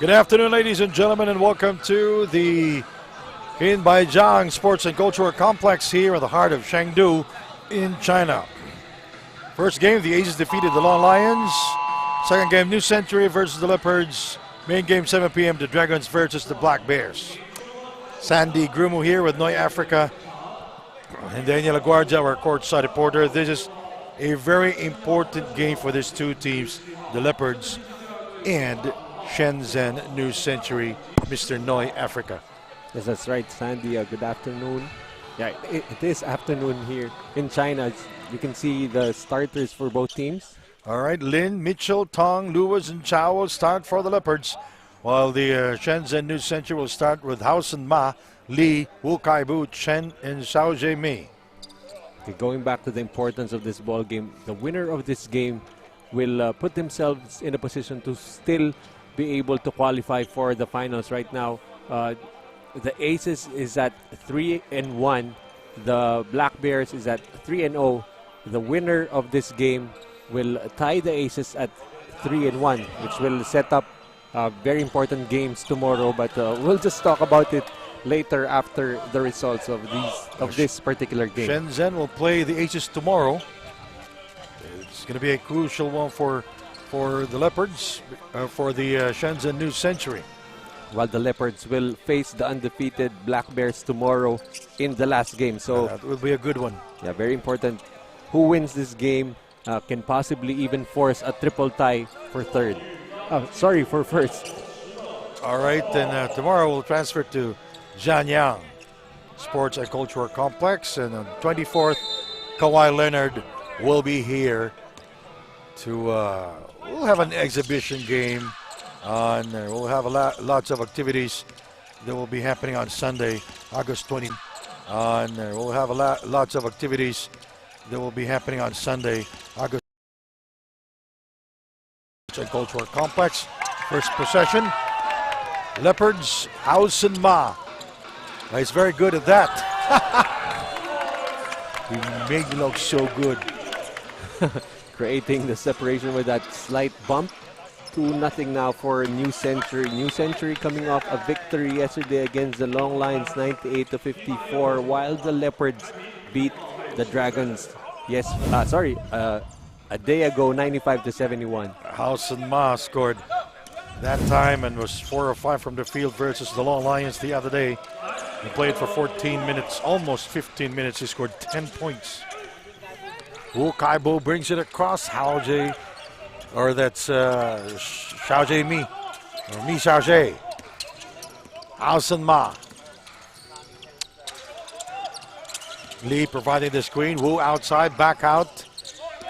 Good afternoon, ladies and gentlemen, and welcome to the Hinbaijiang Sports and Cultural Complex here in the heart of Chengdu in China. First game, the Aces defeated the Long Lions. Second game, New Century versus the Leopards. Main game, 7 p.m., the Dragons versus the Black Bears. Sandy Grumu here with Noy Africa. And Daniel Aguardia, our courtside reporter. This is a very important game for these two teams, the Leopards and Shenzhen New Century, Mr. Noy Africa. Yes, that's right, Sandy. Good afternoon. Yeah, it is afternoon here in China. You can see the starters for both teams. All right, Lin, Mitchell, Tong, Lewis, and Chow will start for the Leopards, while the Shenzhen New Century will start with Hausen Ma, Li, Wu Kaibu, Chen, and Xiao Jiemi. Okay, going back to the importance of this ball game, the winner of this game will put themselves in a position to still be able to qualify for the finals. Right now, the Aces is at 3-1. The Black Bears is at 3-0. The winner of this game will tie the Aces at 3-1, which will set up very important games tomorrow. But we'll just talk about it later after the results of this particular game. Shenzhen will play the Aces tomorrow. It's going to be a crucial one for the Leopards, for the Shenzhen New Century. While the Leopards will face the undefeated Black Bears tomorrow in the last game. So that will be a good one. Yeah, very important. Who wins this game can possibly even force a triple tie for third. For first. All right, then tomorrow we'll transfer to Zhanyang. Sports and Cultural Complex. And on 24th, Kawhi Leonard will be here to, we'll have an exhibition game on, we'll have lots of activities that will be happening on Sunday, August 20. We'll have lots of activities that will be happening on Sunday, August and Cultural Complex. First possession, Leopards, House and Ma. He's very good at that. He made me look so good. Creating the separation with that slight bump. 2-0 now for New Century. New Century coming off a victory yesterday against the Long Lions, 98-54, while the Leopards beat the Dragons. A day ago, 95-71. House and Ma scored that time and was 4 or 5 from the field versus the Long Lions the other day. He played for 14 minutes, almost 15 minutes. He scored 10 points. Wu Kaibo brings it across. Hao Jie, or that's Xiao Jie Mi, or Mi Xiao Jie. House and Ma. Lee providing the screen. Wu outside, back out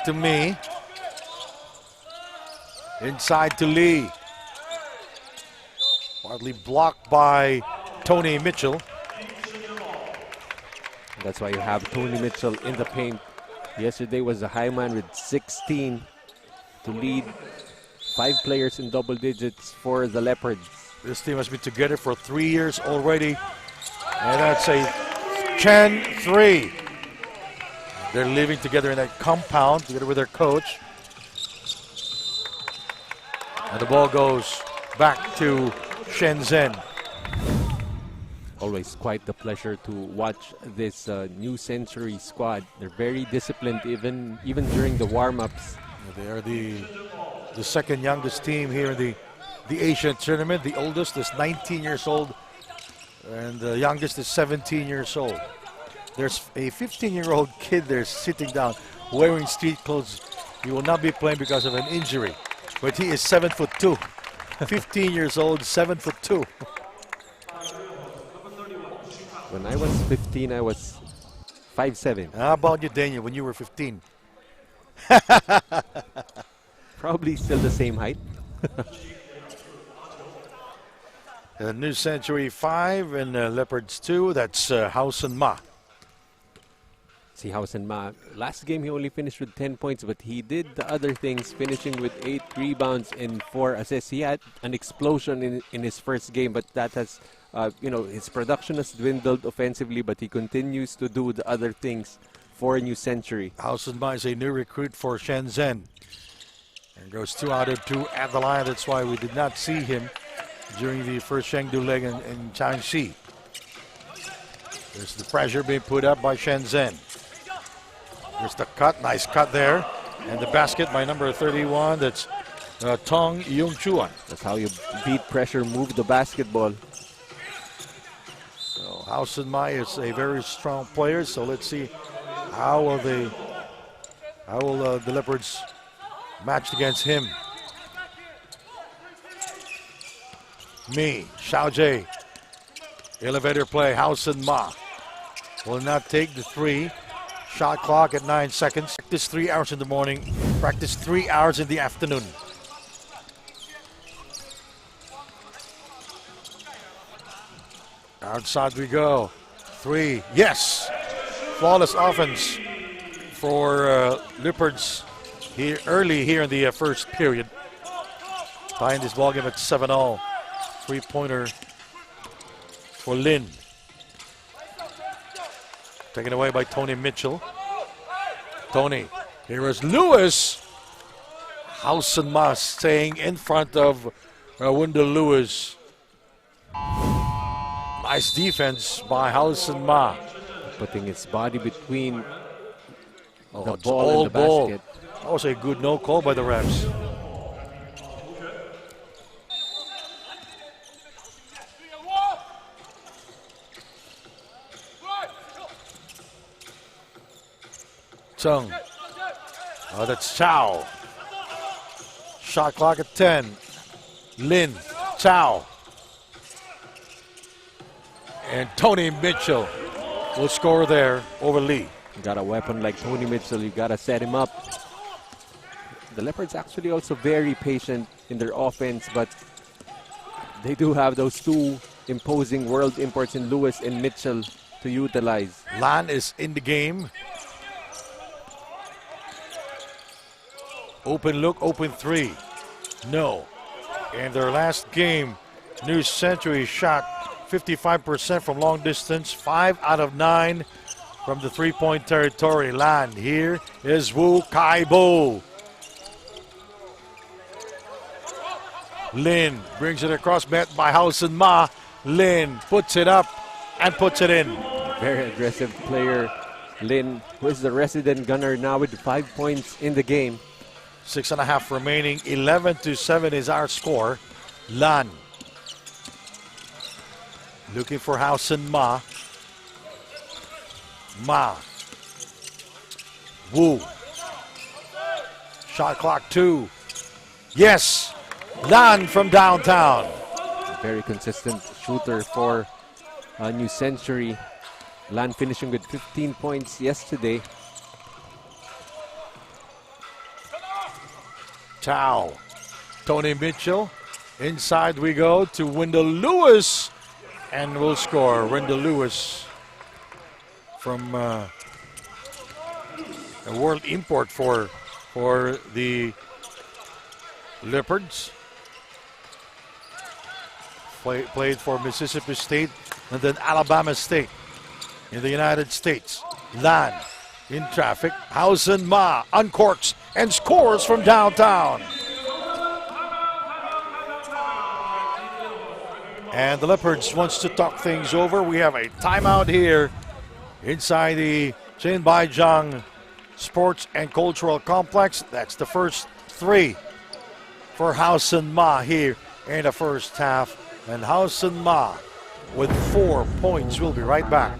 to Mi. Inside to Lee. Hardly blocked by Tony Mitchell. That's why you have Tony Mitchell in the paint. Yesterday was a high man with 16 to lead 5 players in double digits for the Leopards. This team has been together for 3 years already. And that's a Chen 3. They're living together in that compound together with their coach. And the ball goes back to Shenzhen. Always quite the pleasure to watch this New Century squad. They're very disciplined even during the warm-ups. They are the second youngest team here in the Asian tournament. The oldest is 19 years old and the youngest is 17 years old. There's a 15-year-old kid there sitting down wearing street clothes. He will not be playing because of an injury, but he is 7'2". 15 years old, 7'2". When I was 15, I was 5'7". How about you, Daniel, when you were 15? Probably still the same height. New Century 5 and Leopards 2. That's House and Ma. See House and Ma. Last game he only finished with 10 points, but he did the other things, finishing with 8 rebounds and 4 assists. He had an explosion in his first game, but that has, his production has dwindled offensively, but he continues to do the other things for New Century. House and Ma is a new recruit for Shenzhen. And goes 2 out of 2 at the line. That's why we did not see him during the first Chengdu leg in Jiangxi. There's the pressure being put up by Shenzhen. There's the cut, nice cut there. And the basket by number 31, that's Tong Yung-chuan. That's how you beat pressure, move the basketball. So House and Ma is a very strong player, so let's see how will the Leopards match against him. Xiao Jie. Elevator play, House and Ma. Will not take the 3. Shot clock at 9 seconds. Practice 3 hours in the morning. Practice 3 hours in the afternoon. Outside we go. 3. Yes. Flawless offense for Leopards here early here in the first period. Tying this ballgame at 7-all. 3-pointer for Lin. Taken away by Tony Mitchell. Tony. Here is Lewis. House and Ma staying in front of Wendell Lewis. Nice defense by House and Ma. Putting its body between the it's ball and the basket. That was a good no call by the refs. Chung. Oh, that's Chow. Shot clock at 10. Lin, Chow. And Tony Mitchell. will score there over Lee. You got a weapon like Tony Mitchell, you gotta set him up. The Leopards actually also very patient in their offense, but they do have those two imposing world imports in Lewis and Mitchell to utilize. Lan is in the game. Open look, open three. No. In their last game, New Century shot 55% from long distance, 5 out of 9 from the three-point territory. Lan, here is Wu Kai-bo. Lin brings it across, met by Housen Ma. Lin puts it up and puts it in. Very aggressive player, Lin, who is the resident gunner now with 5 points in the game. 6.5 remaining, 11-7 is our score. Lan looking for Housen Ma. Ma. Wu. Shot clock 2. Yes. Lan from downtown. Very consistent shooter for New Century. Lan finishing with 15 points yesterday. Tao. Tony Mitchell. Inside we go to Wendell Lewis. And we'll score. Wendell Lewis from a world import for the Leopards. Played for Mississippi State and then Alabama State in the United States. Lan in traffic. Housen Ma uncorks and scores from downtown. And the Leopards wants to talk things over. We have a timeout here inside the Jinbaijiang Sports and Cultural Complex. That's the first 3 for Housen Ma here in the first half. And Housen Ma with 4 points. We'll be right back.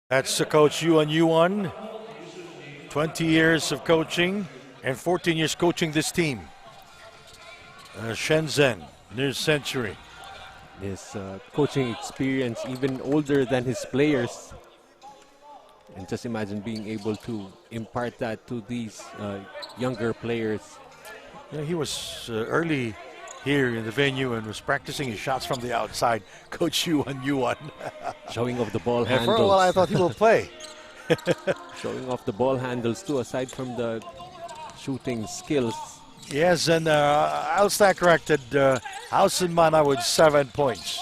That's the coach Yuan Yuan. 20 years of coaching and 14 years coaching this team. Shenzhen, New Century. His coaching experience even older than his players. And just imagine being able to impart that to these younger players. Yeah, he was early here in the venue and was practicing his shots from the outside. Coach Yuan Yuan. Showing off the ball And handles. for a while I thought he will play. Showing off the ball handles too, aside from the shooting skills. Yes, and I'll stand corrected. Housen Ma with 7 points.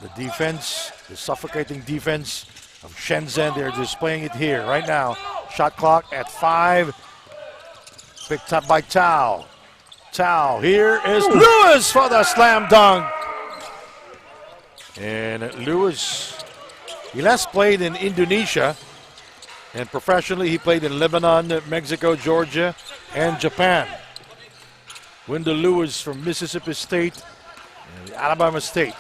The defense, the suffocating defense of Shenzhen, they're displaying it here right now. Shot clock at 5. Picked up by Tao. Tao, here is Lewis for the slam dunk. And Lewis, he last played in Indonesia. And professionally, he played in Lebanon, Mexico, Georgia, and Japan. Wendell Lewis from Mississippi State and Alabama State.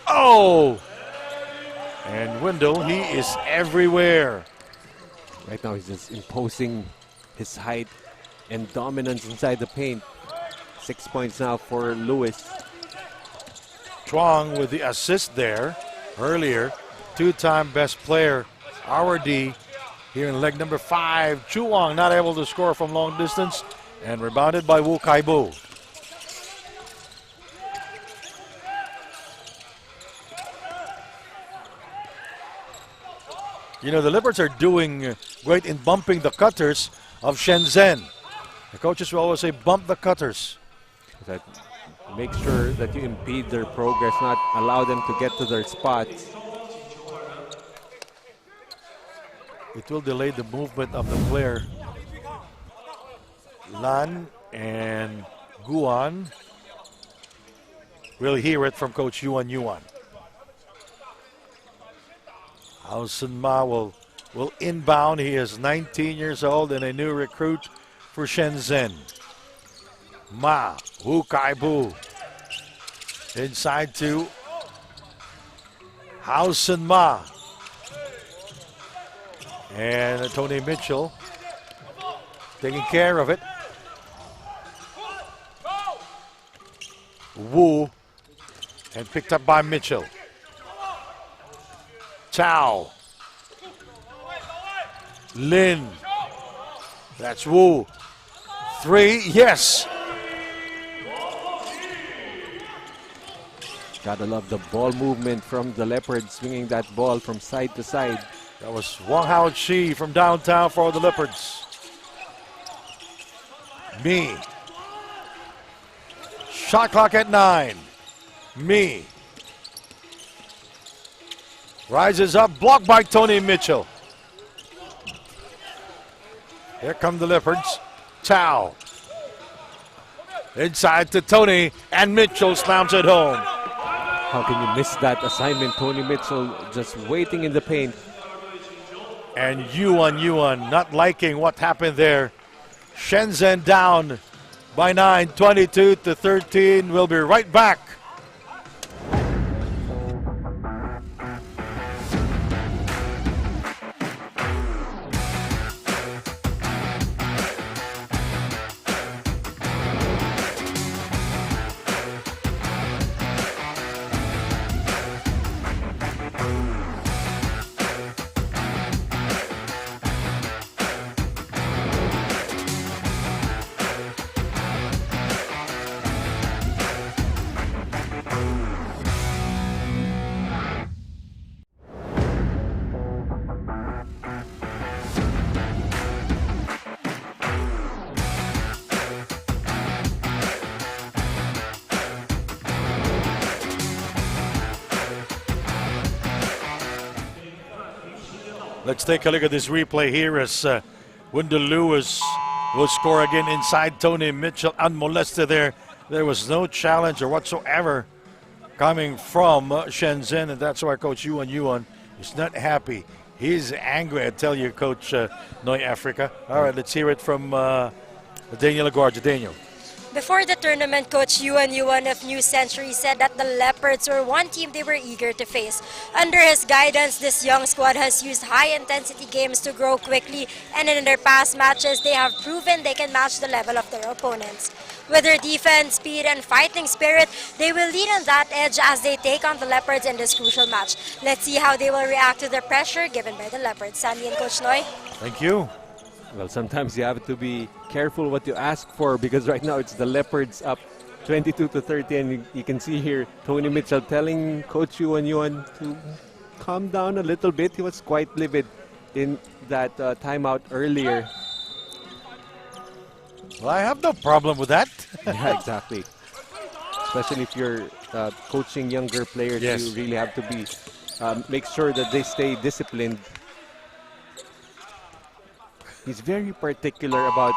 Oh! And Wendell, he is everywhere. Right now, he's just imposing his height and dominance inside the paint. 6 points now for Lewis. Chuang with the assist there earlier. 2-time best player, our D, here in leg number 5. Chuang not able to score from long distance and rebounded by Wu Kai-bo. You know, the Leopards are doing great in bumping the cutters of Shenzhen. The coaches will always say, bump the cutters. That make sure that you impede their progress, not allow them to get to their spots. It will delay the movement of the player. Lan and Guan will hear it from Coach Yuan Yuan. Hao Ma will inbound. He is 19 years old and a new recruit for Shenzhen. Ma, Wu Kai Bu. Inside to Hao Ma. And Tony Mitchell taking care of it. Wu, and picked up by Mitchell. Chow. Lin. That's Wu. 3, yes. Gotta love the ball movement from the Leopards, swinging that ball from side to side. That was Wang Hao-chi from downtown for the Leopards. Mi. Shot clock at 9. Mi. Rises up, blocked by Tony Mitchell. Here come the Leopards. Chow. Inside to Tony, and Mitchell slams it home. How can you miss that assignment? Tony Mitchell just waiting in the paint. And Yuan not liking what happened there. Shenzhen down by 9, 22-13. We'll be right back. Let's take a look at this replay here as Wendell Lewis will score again inside Tony Mitchell, unmolested there. There was no challenge or whatsoever coming from Shenzhen, and that's why Coach Yuan Yuan is not happy. He's angry, I tell you, Coach Noy Africa. All right, let's hear it from Daniel Agorja. Daniel. Before the tournament, Coach Yuan Yuan of New Century said that the Leopards were one team they were eager to face. Under his guidance, this young squad has used high-intensity games to grow quickly, and in their past matches, they have proven they can match the level of their opponents. With their defense, speed, and fighting spirit, they will lead on that edge as they take on the Leopards in this crucial match. Let's see how they will react to the pressure given by the Leopards. Sandy and Coach Noy. Thank you. Well, sometimes you have to be careful what you ask for, because right now it's the Leopards up 22-30, and you can see here Tony Mitchell telling Coach Yuan Yuan to calm down a little bit. He was quite livid in that timeout earlier. Well, I have no problem with that. Yeah, exactly. Especially if you're coaching younger players, yes. You really have to be make sure that they stay disciplined. He's very particular about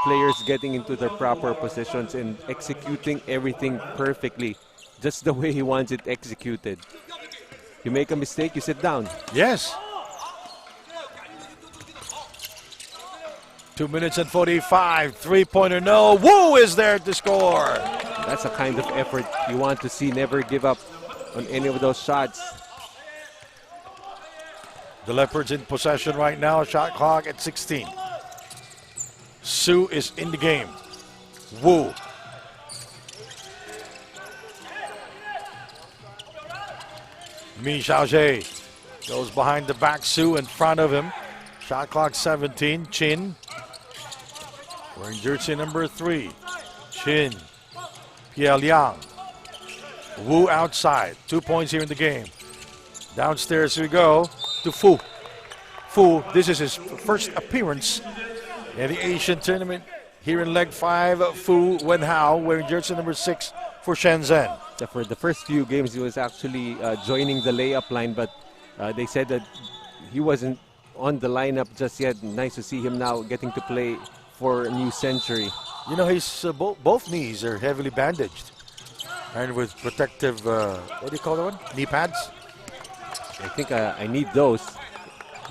players getting into their proper positions and executing everything perfectly, just the way he wants it executed. You make a mistake, you sit down. Yes. 2 minutes and 45, three-pointer, no. Wu is there to score. That's the kind of effort you want to see. Never give up on any of those shots. The Leopards in possession right now, shot clock at 16. Su is in the game. Wu. Mi Xiaojie goes behind the back. Su in front of him. Shot clock 17. Chin. Wearing jersey number 3. Chin. Pierre Liang. Wu outside. 2 points here in the game. Downstairs we go to Fu. Fu. This is his first appearance in the Asian tournament. Here in leg 5, Fu Wenhao wearing jersey number 6 for Shenzhen. So for the first few games, he was actually joining the layup line, but they said that he wasn't on the lineup just yet. Nice to see him now getting to play for New Century. You know, his both knees are heavily bandaged and with protective, what do you call that one? Knee pads? I think I need those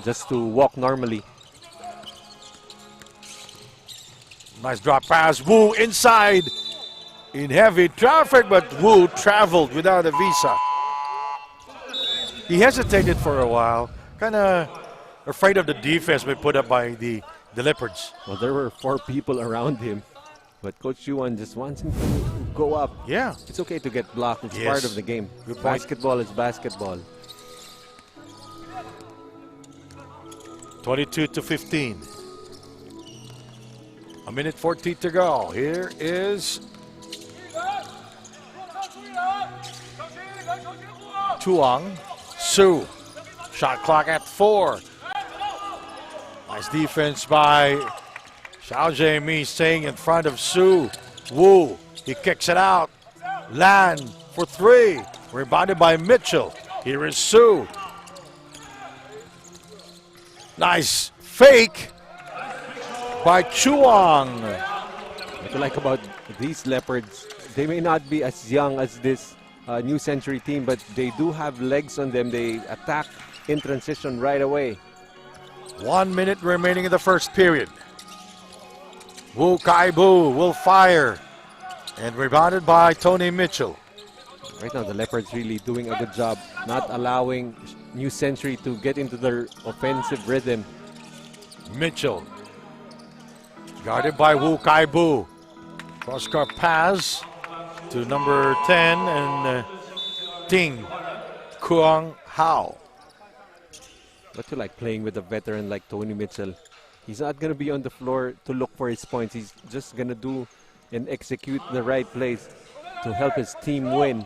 just to walk normally. Nice drop pass. Wu inside in heavy traffic, but Wu traveled without a visa. He hesitated for a while, kind of afraid of the defense being put up by the Leopards. Well, there were 4 people around him, but Coach Yuan just wants him to go up. Yeah. It's okay to get blocked. It's Yes. part of the game. Good point. Basketball is basketball. 22-15. A minute 14 to go. Here is Chuang Su. Shot clock at 4. Nice defense by Xiao Jiemi staying in front of Su. Wu, he kicks it out. Lan for 3. Rebounded by Mitchell. Here is Su. Nice fake by Chuang. What I like about these Leopards, they may not be as young as this New Century team, but they do have legs on them. They attack in transition right away. 1 minute remaining in the first period. Wu Kai-bu will fire. And rebounded by Tony Mitchell. Right now, the Leopards really doing a good job not allowing New Century to get into their offensive rhythm. Mitchell. Guarded by Wu Kai-bu. Cross-court pass to number 10 and Ting Kuang Hao. But you like playing with a veteran like Tony Mitchell. He's not going to be on the floor to look for his points. He's just going to do and execute the right plays to help his team win.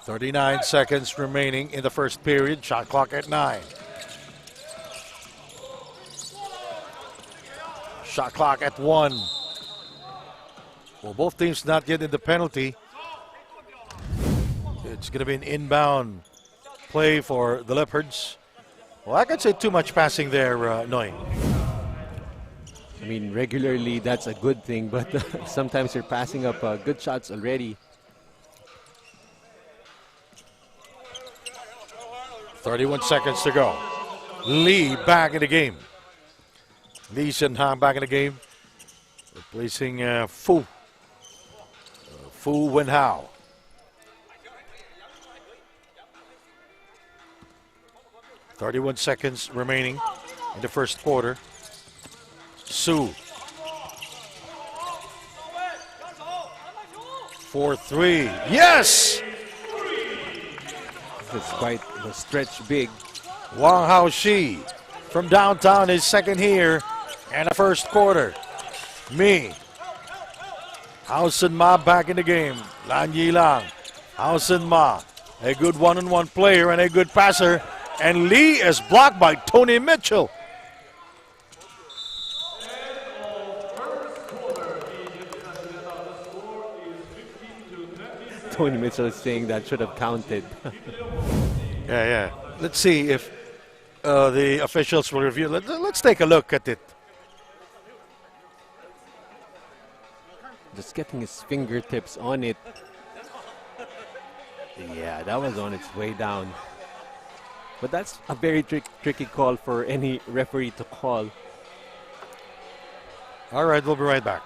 39 seconds remaining in the first period. Shot clock at 9. Shot clock at 1. Well, both teams not getting the penalty. It's going to be an inbound play for the Leopards. Well, I could say too much passing there, Noy. I mean, regularly that's a good thing, but sometimes you're passing up good shots already. 31 seconds to go. Lee back in the game. Lee Shenhang back in the game. Replacing Fu. Fu Wenhao. .31 seconds remaining in the first quarter. Su. 4-3. Yes! It's quite a stretch big. Wang Haoxi from downtown is second here and the first quarter. Mi. Hausen Ma back in the game. Lan Yilang. Hausen Ma, a good one-on-one player and a good passer. And Lee is blocked by Tony Mitchell. Tony Mitchell is saying that should have counted. Yeah. Let's see if the officials will review. Let's take a look at it. Just getting his fingertips on it. Yeah, that was on its way down. But that's a very tricky call for any referee to call. All right, we'll be right back.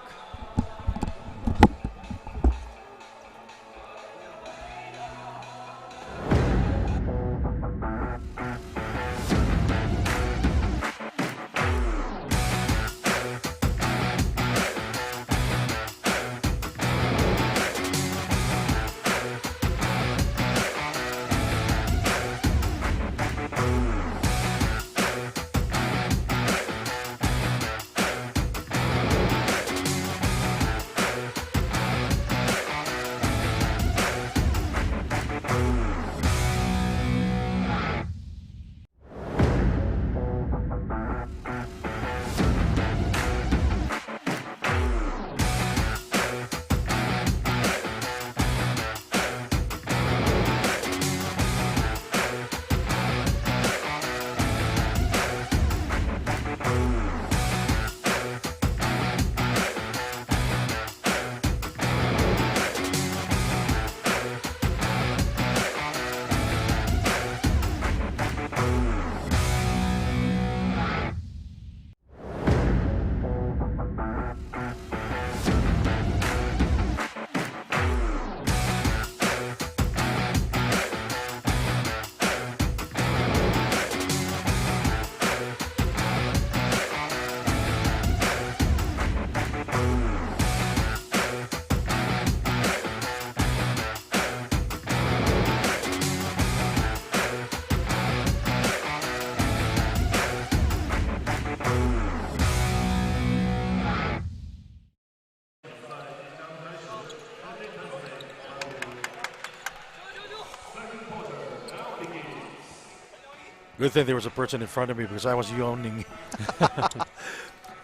Good thing there was a person in front of me because I was yawning.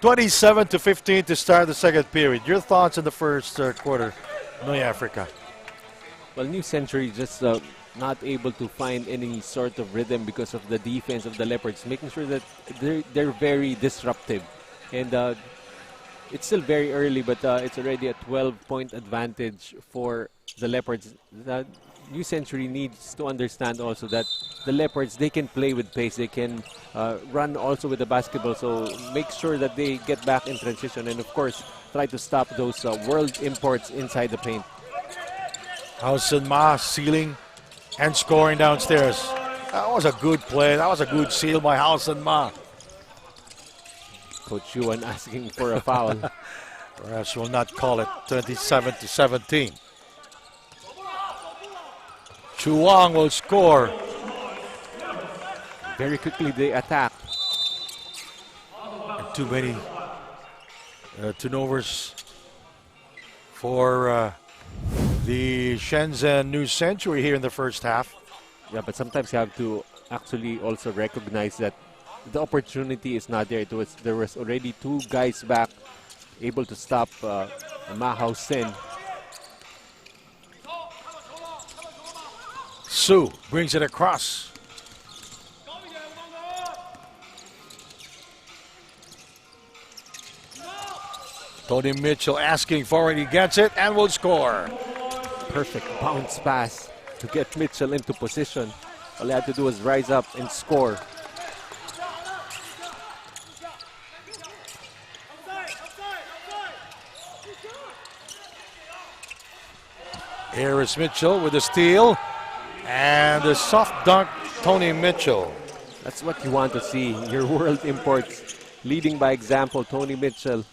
27-15 to start the second period. Your thoughts in the first quarter, Noy Africa? Well, New Century just not able to find any sort of rhythm because of the defense of the Leopards, making sure that they're very disruptive. And it's still very early, but it's already a 12-point advantage for the Leopards. New Century needs to understand also that the Leopards, they can play with pace. They can run also with the basketball. So make sure that they get back in transition. And, of course, try to stop those world imports inside the paint. Howson Ma sealing and scoring downstairs. That was a good play. That was a good seal by Howson Ma. Coach Yuan asking for a foul. Perhaps will not call it. 27-17. Chu Wang will score. Very quickly they attack. And too many turnovers for the Shenzhen New Century here in the first half. Yeah, but sometimes you have to actually also recognize that the opportunity is not there. There was already two guys back able to stop Ma Hao Sen. Su brings it across. Tony Mitchell asking for it. He gets it and will score. Perfect bounce pass to get Mitchell into position. All he had to do was rise up and score. Harris Mitchell with a steal. And the soft dunk, Tony Mitchell. That's what you want to see. Your world imports leading by example. Tony Mitchell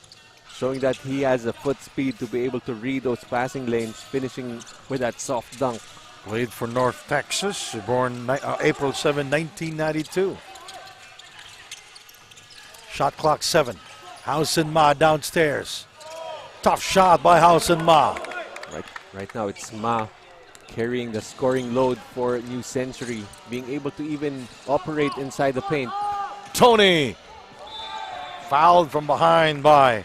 showing that he has a foot speed to be able to read those passing lanes, finishing with that soft dunk. Played for North Texas, born April 7, 1992. Shot clock 7. Howson Ma downstairs. Tough shot by Howson Ma. Right now it's Ma carrying the scoring load for New Century, being able to even operate inside the paint. Tony fouled from behind by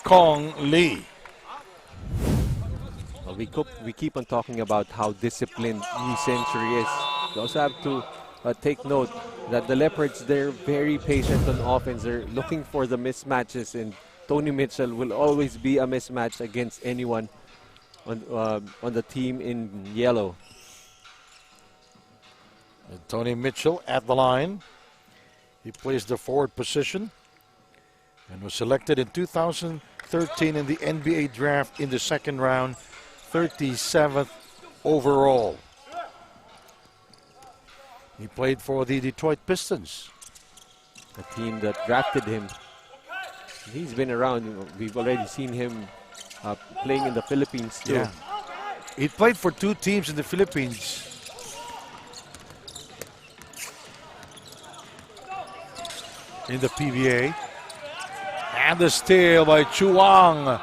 Kong Lee. Well, we keep on talking about how disciplined New Century is. We also have to take note that the Leopards, they're very patient on offense. They're looking for the mismatches, and Tony Mitchell will always be a mismatch against anyone on the team in yellow. And Tony Mitchell at the line. He plays the forward position and was selected in 2013 in the NBA draft in the second round, 37th overall. He played for the Detroit Pistons, The team that drafted him. He's been around. We've already seen him playing in the Philippines too. Yeah. He played for two teams in the Philippines. In the PBA. And the steal by Chu Wang. I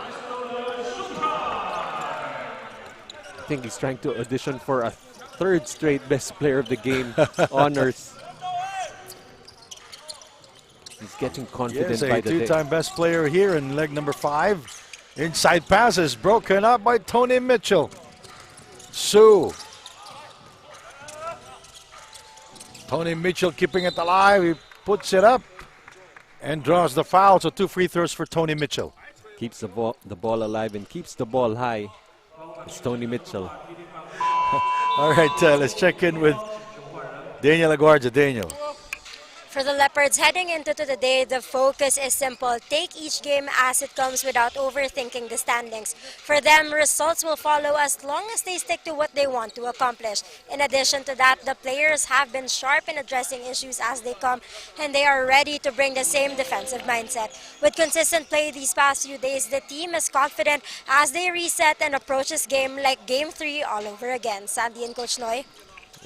think he's trying to audition for a third straight best player of the game honors. He's getting confident Yes, by a the day. two-time best player here in leg number 5. Inside passes broken up by Tony Mitchell. Su. Tony Mitchell keeping it alive. He puts it up and draws the foul. So 2 free throws for Tony Mitchell. Keeps the ball alive and keeps the ball high. It's Tony Mitchell. All right, let's check in with Daniel Aguardia. Daniel. For the Leopards heading into today, the focus is simple. Take each game as it comes without overthinking the standings. For them, results will follow as long as they stick to what they want to accomplish. In addition to that, the players have been sharp in addressing issues as they come, and they are ready to bring the same defensive mindset. With consistent play these past few days, the team is confident as they reset and approach this game like Game 3 all over again. Sandy and Coach Noy.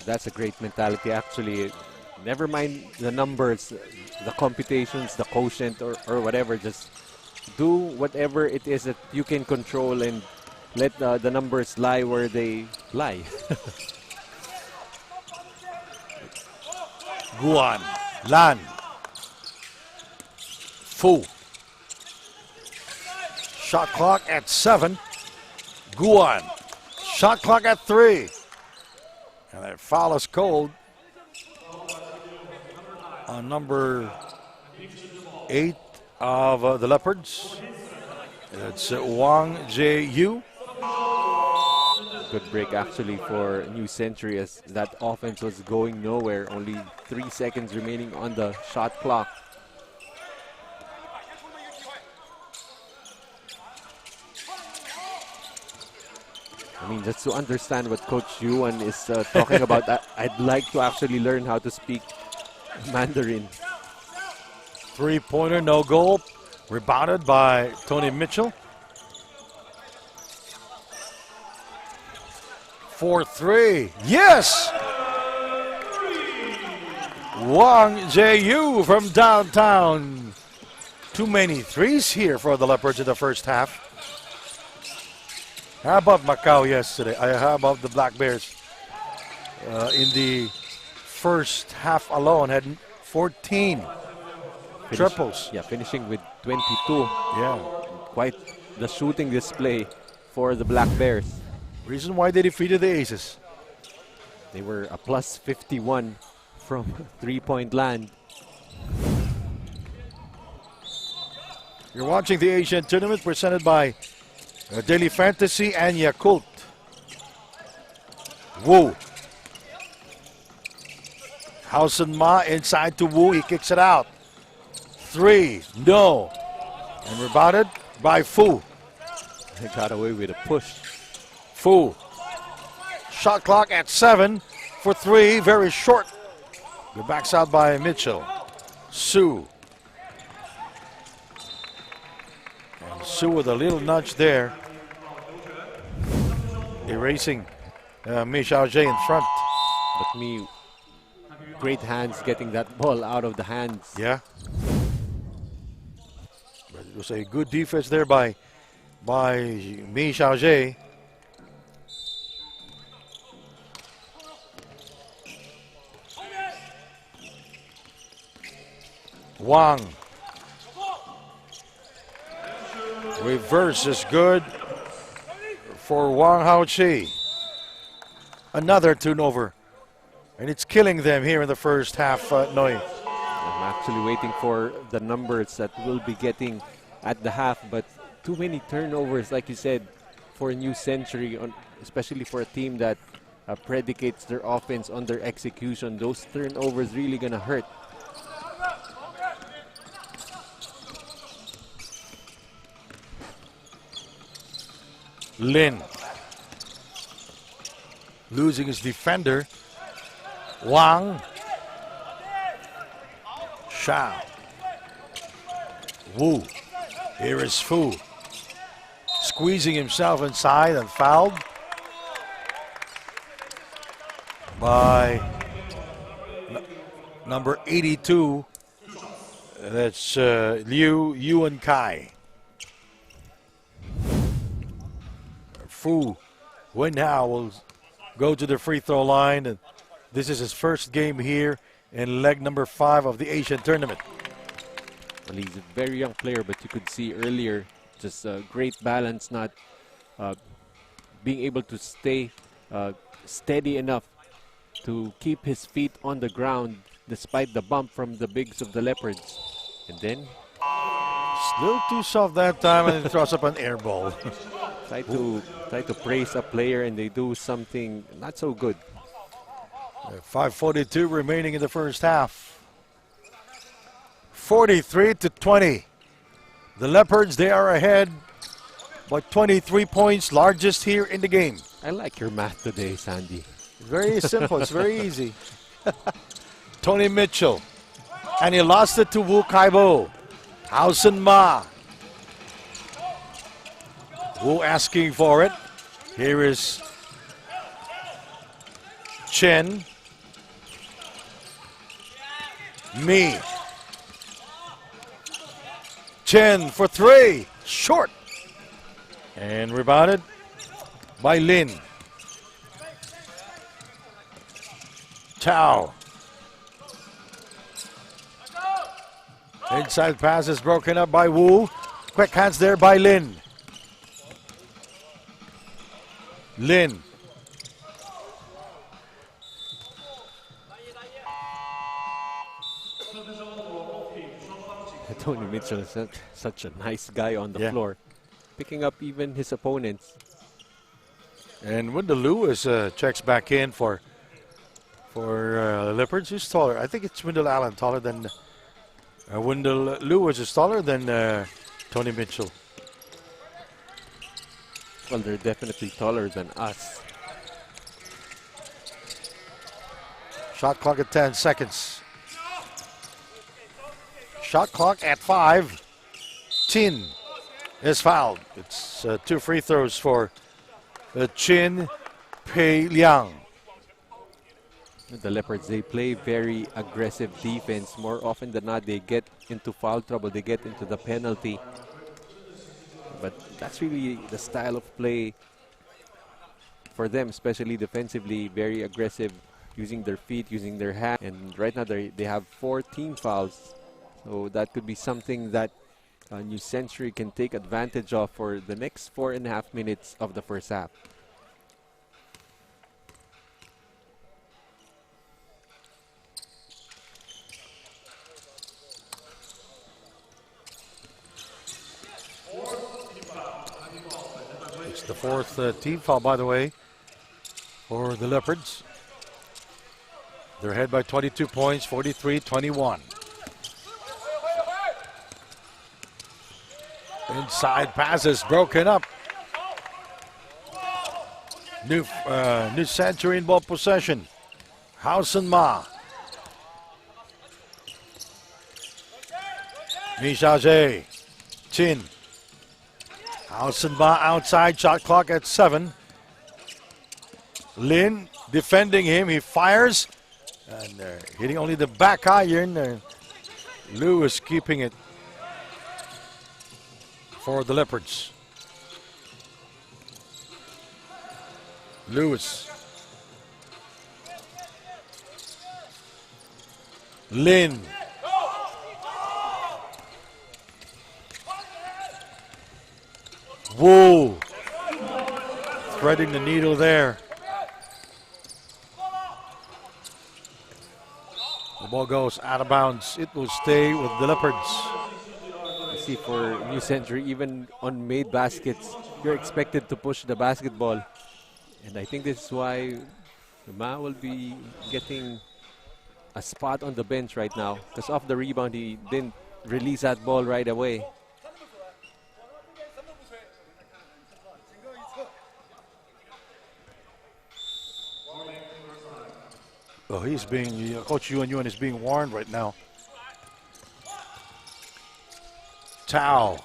That's a great mentality, actually. Never mind the numbers, the computations, the quotient, or whatever. Just do whatever it is that you can control and let the numbers lie where they lie. Guan. Lan. Fu. Shot clock at 7. Guan. Shot clock at 3. And that foul is called on number 8 of the Leopards. It's Wang Jae-yu. Good break actually for New Century as that offense was going nowhere. Only 3 seconds remaining on the shot clock. I mean, just to understand what Coach Yuan is talking about, I'd like to actually learn how to speak Mandarin. Three-pointer, no goal. Rebounded by Tony Mitchell. 4-3. Yes! Wang Jae-yu from downtown. Too many threes here for the Leopards in the first half. How about Macau yesterday? How about the Black Bears? In the first half alone, had 14 triples. Yeah, finishing with 22. Yeah. Quite the shooting display for the Black Bears. Reason why they defeated the Aces. They were a plus 51 from three-point land. You're watching the Asian Tournament presented by Daily Fantasy and Yakult. Wu. Hausen Ma inside to Wu. He kicks it out. 3. No. And rebounded by Fu. They got away with a push. Fu. Shot clock at 7 for 3. Very short. The backs out by Mitchell. Su. And Su with a little nudge there. Erasing Mi Xiaojie in front. But Mi, great hands getting that ball out of the hands. Yeah. But it was a good defense there by Mi Xiaojie. Wang. Reverse is good for Wang Haoqi. Another turnover. And it's killing them here in the first half, Noi. I'm actually waiting for the numbers that we'll be getting at the half, but too many turnovers, like you said, for a New Century, especially for a team that predicates their offense on their execution. Those turnovers really gonna hurt. Lin. Losing his defender. Wang. Shao. Wu. Here is Fu. Squeezing himself inside and fouled by number 82. That's Liu Yuan Kai. Fu Wenhao will go to the free throw line, and this is his first game here in leg number 5 of the Asian Tournament. Well, he's a very young player, but you could see earlier just great balance, not being able to stay steady enough to keep his feet on the ground despite the bump from the bigs of the Leopards. And then It's a little too soft that time, and it throws up an air ball. try to praise a player and they do something not so good. 5:42 remaining in the first half. 43-20. The Leopards, they are ahead by 23 points, largest here in the game. I like your math today, Sandy. Very simple. It's very easy. Tony Mitchell. And he lost it to Wu Kaibo. Hausen Ma. Wu asking for it. Here is Chen. Mi. Chen for 3. Short. And rebounded by Lin. Tao. Inside pass is broken up by Wu. Quick hands there by Lin. Lin. Tony Mitchell is such a nice guy on the Yeah. floor, picking up even his opponents. And Wendell Lewis checks back in for Leopards. Who's taller? I think it's Wendell Allen taller than Wendell Lewis is taller than Tony Mitchell. Well, they're definitely taller than us. Shot clock at 10 seconds. Shot clock at 5. Chin is fouled. It's 2 free throws for Chin Pei Liang. The Leopards, they play very aggressive defense. More often than not, they get into foul trouble. They get into the penalty. But that's really the style of play for them, especially defensively. Very aggressive, using their feet, using their hand. And right now, they have 4 team fouls. So that could be something that New Century can take advantage of for the next 4.5 minutes of the first half. It's the 4th team foul, by the way, for the Leopards. They're ahead by 22 points, 43-21. Inside passes broken up. New Century in ball possession. Hausen Ma. Mishaje. Chin. Hausen Ma outside. Shot clock at 7. Lin defending him. He fires. And hitting only the back iron. Lewis keeping it for the Leopards. Lewis. Lin. Wu. Threading the needle there. The ball goes out of bounds. It will stay with the Leopards. See, for New Century, even on made baskets, you're expected to push the basketball. And I think this is why Ma will be getting a spot on the bench right now. Because off the rebound, he didn't release that ball right away. Oh, he's being, Coach Yuan is being warned right now. Tao.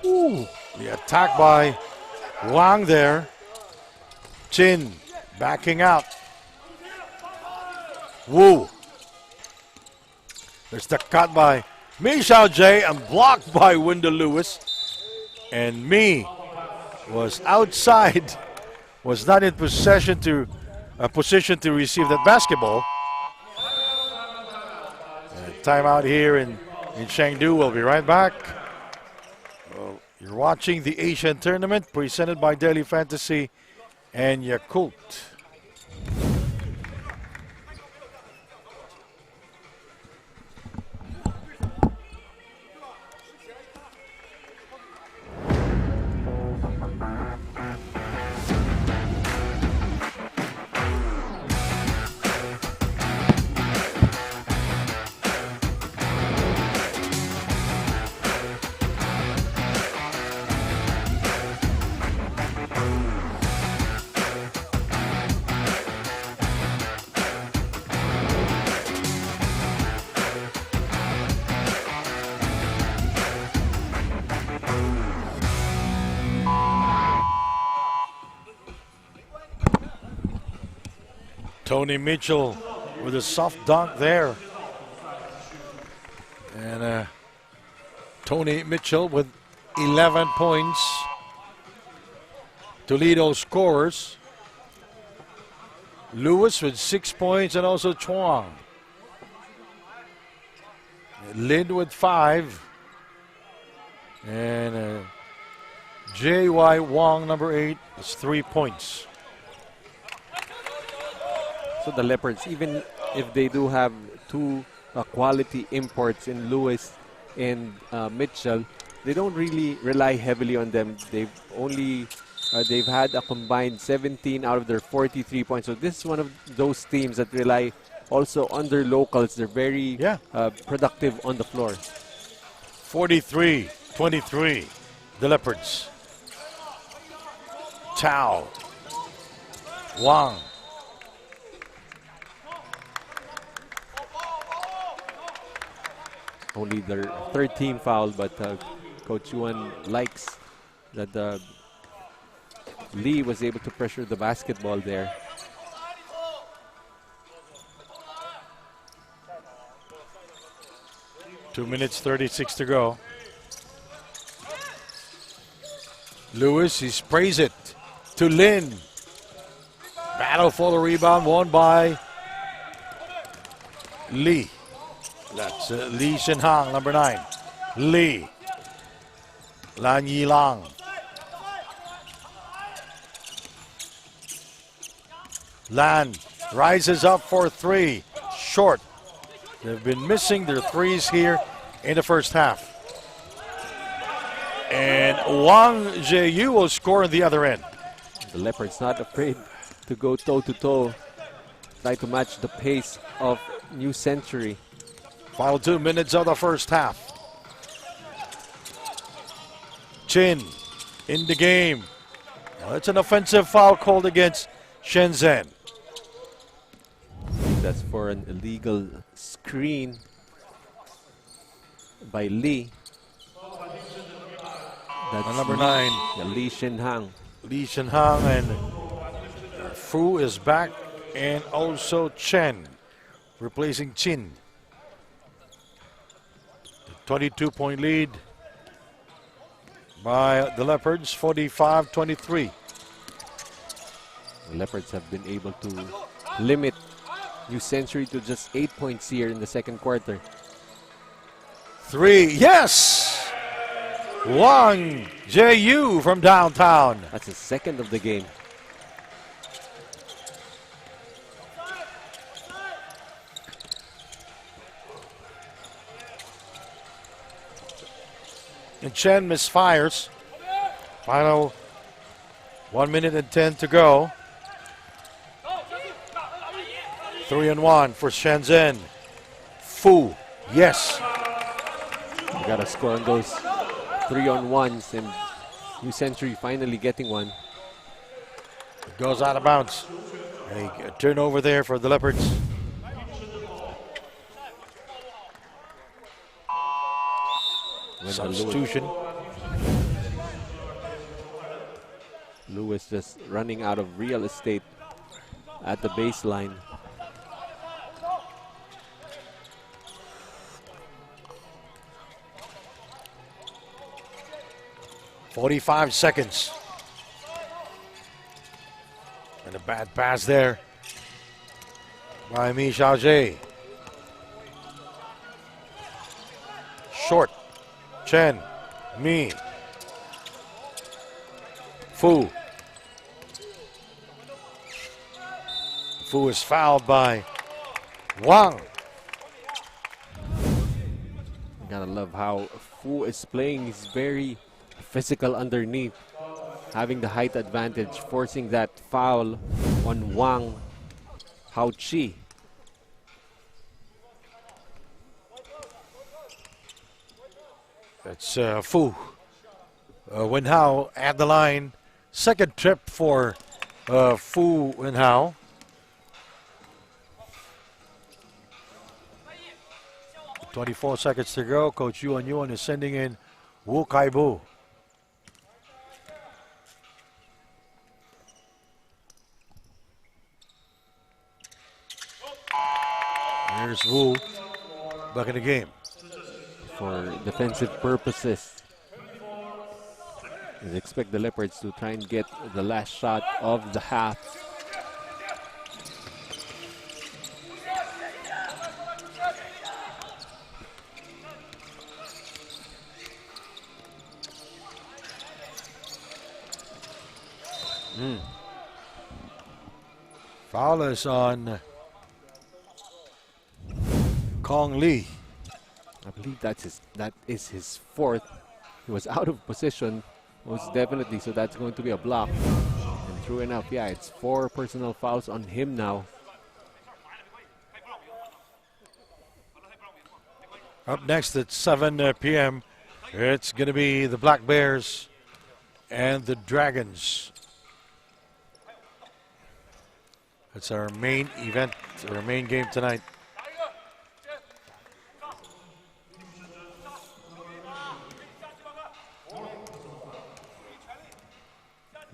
Ooh, the attack by Wang there. Chin backing out. Wu. There's the cut by Mi Xiaojie and blocked by Wendell Lewis. And Mi was outside, was not in position to receive that basketball. Timeout here in Chengdu. We'll be right back. Well, you're watching the Asian Tournament presented by Daily Fantasy and Yakult. Tony Mitchell with a soft dunk there. And Tony Mitchell with 11 points to lead all scorers. Lewis with 6 points and also Chuang. Lin with 5. And J.Y. Wong, number 8, is 3 points. So the Leopards, even if they do have two quality imports in Lewis and Mitchell, they don't really rely heavily on them. They've had a combined 17 out of their 43 points. So this is one of those teams that rely also on their locals. They're very productive on the floor. 43-23, the Leopards. Tao. Wang. Only their 13 foul, but Coach Yuan likes that Lee was able to pressure the basketball there. Two minutes, 36 to go. Lewis, he sprays it to Lin. Battle for the rebound, won by Lee. That's Lee Shinhang, number 9. Lee. Lan Yilang. Lan rises up for 3. Short. They've been missing their threes here in the first half. And Wang Zheyu will score on the other end. The Leopards not afraid to go toe-to-toe, try to match the pace of New Century. Final 2 minutes of the first half. Chin in the game. Well, it's an offensive foul called against Shenzhen. That's for an illegal screen by Lee. That's number 9. Lee Shinhang. Lee Shinhang and Fu is back, and also Chen replacing Chin. 22-point lead by the Leopards, 45-23. The Leopards have been able to limit New Century to just 8 points here in the second quarter. 3, yes! Wang Zheyu from downtown. That's the second of the game. And Chen misfires. Final 1 minute and 10 to go. 3-1 for Shenzhen. Fu, yes. You gotta score on those 3-on-1s, and New Century finally getting one. It goes out of bounds. A turnover there for the Leopards. Substitution. Lewis just running out of real estate at the baseline. .45 seconds. And a bad pass there by Mi Xiaojie. Short. Chen. Mi. Fu. Fu is fouled by Wang. You gotta love how Fu is playing. He's very physical underneath, having the height advantage, forcing that foul on Wang Haoqi. That's Fu. Wenhao at the line. Second trip for Fu Wenhao. .24 seconds to go. Coach Yuan is sending in Wu Kaibu. Here's Wu back in the game. For defensive purposes, they expect the Leopards to try and get the last shot of the half. Foul is on Kong Lee. I believe that is his fourth. He was out of position, most definitely, so that's going to be a block. And true enough, yeah, it's 4 personal fouls on him now. Up next at 7 p.m., it's going to be the Black Bears and the Dragons. That's our main event, our main game tonight.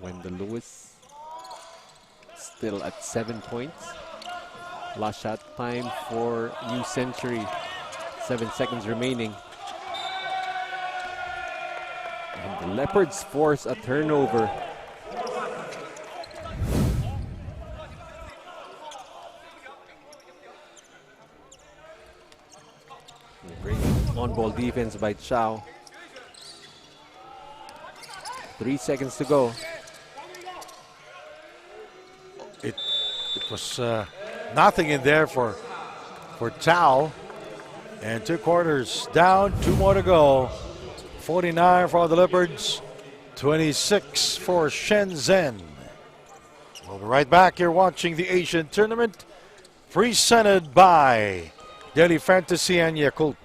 Wendell Lewis still at 7 points. Last shot time for New Century. 7 seconds remaining. And the Leopards force a turnover. Great on-ball defense by Chow. 3 seconds to go. It was nothing in there for Chow. And 2 quarters down, 2 more to go. 49 for the Leopards, 26 for Shenzhen. We'll be right back. You're watching the Asian Tournament, presented by Daily Fantasy and Yakult.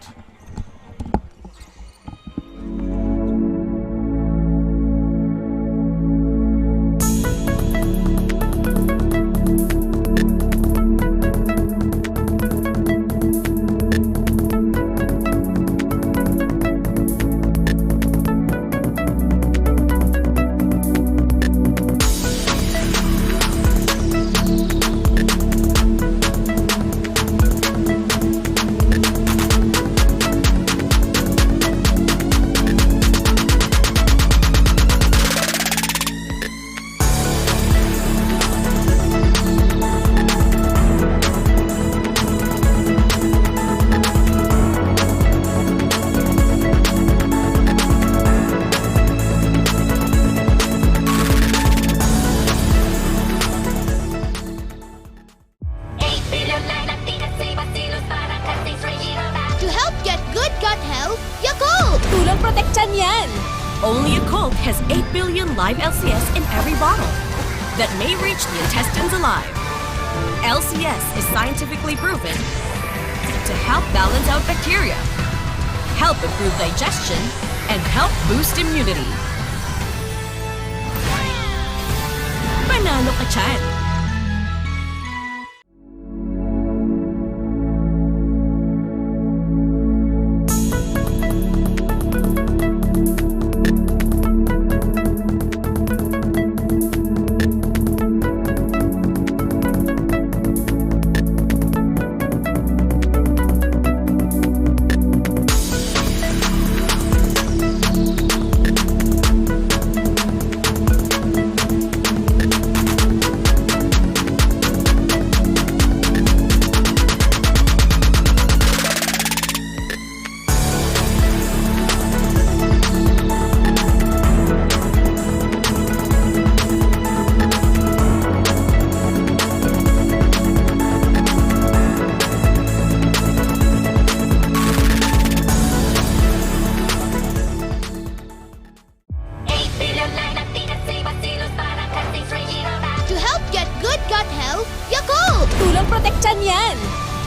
Only a Colt has 8 billion live LCS in every bottle that may reach the intestines alive. LCS is scientifically proven to help balance out bacteria, help improve digestion, and help boost immunity. Panalo ka dyan!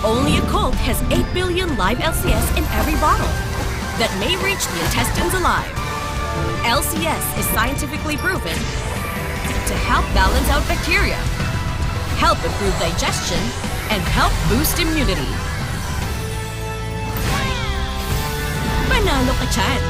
Only a Colt has 8 billion live LCS in every bottle that may reach the intestines alive. LCS is scientifically proven to help balance out bacteria, help improve digestion, and help boost immunity. Panalo ka dyan!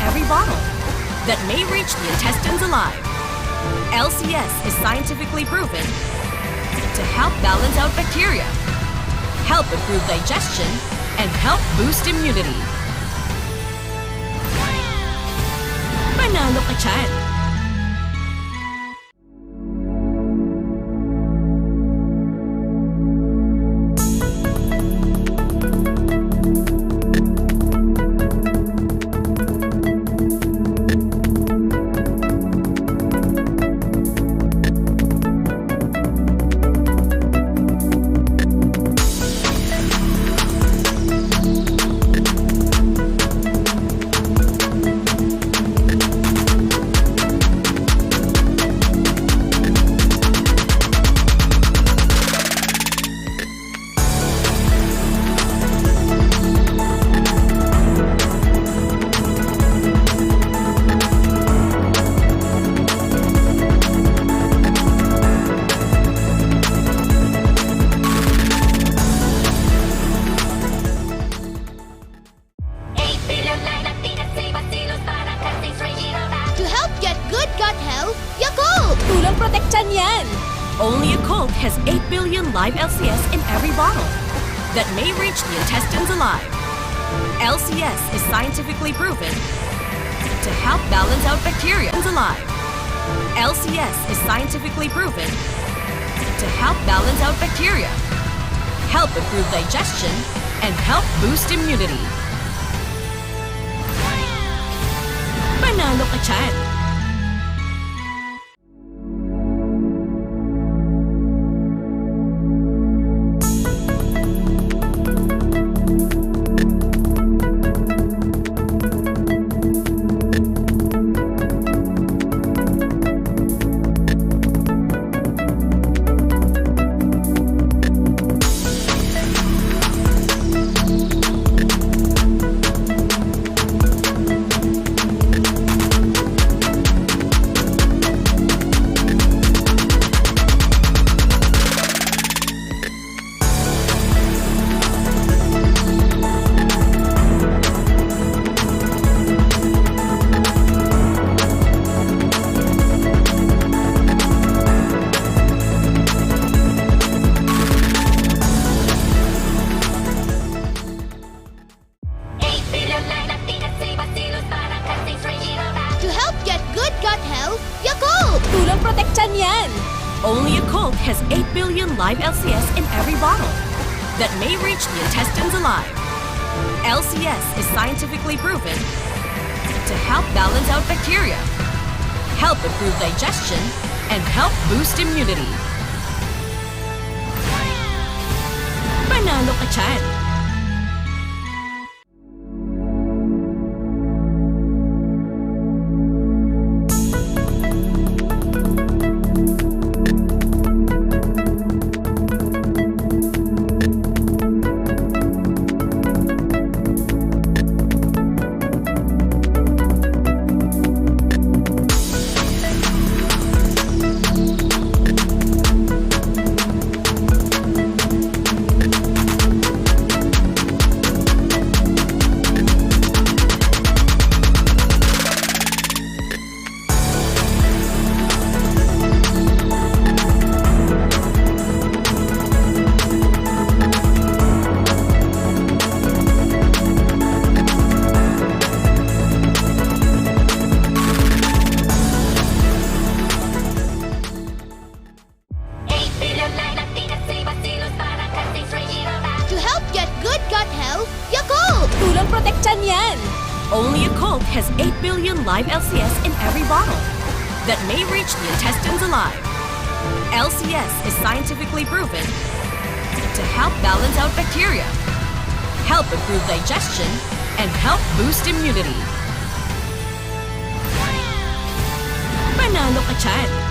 every bottle that may reach the intestines alive. LCS is scientifically proven to help balance out bacteria, help improve digestion, and help boost immunity. Panalo ka dyan! Only a Colt has 8 billion live LCS in every bottle that may reach the intestines alive. LCS is scientifically proven to help balance out bacteria alive. LCS is scientifically proven to help balance out bacteria, help improve digestion, and help boost immunity. Panalo ka dyan! Only a Colt has 8 billion live LCS in every bottle that may reach the intestines alive. LCS is scientifically proven to help balance out bacteria, help improve digestion, and help boost immunity. Panalo ka dyan! Only a Colt has 8 billion live LCS in every bottle that may reach the intestines alive. LCS is scientifically proven to help balance out bacteria, help improve digestion, and help boost immunity. Panalo ka dyan!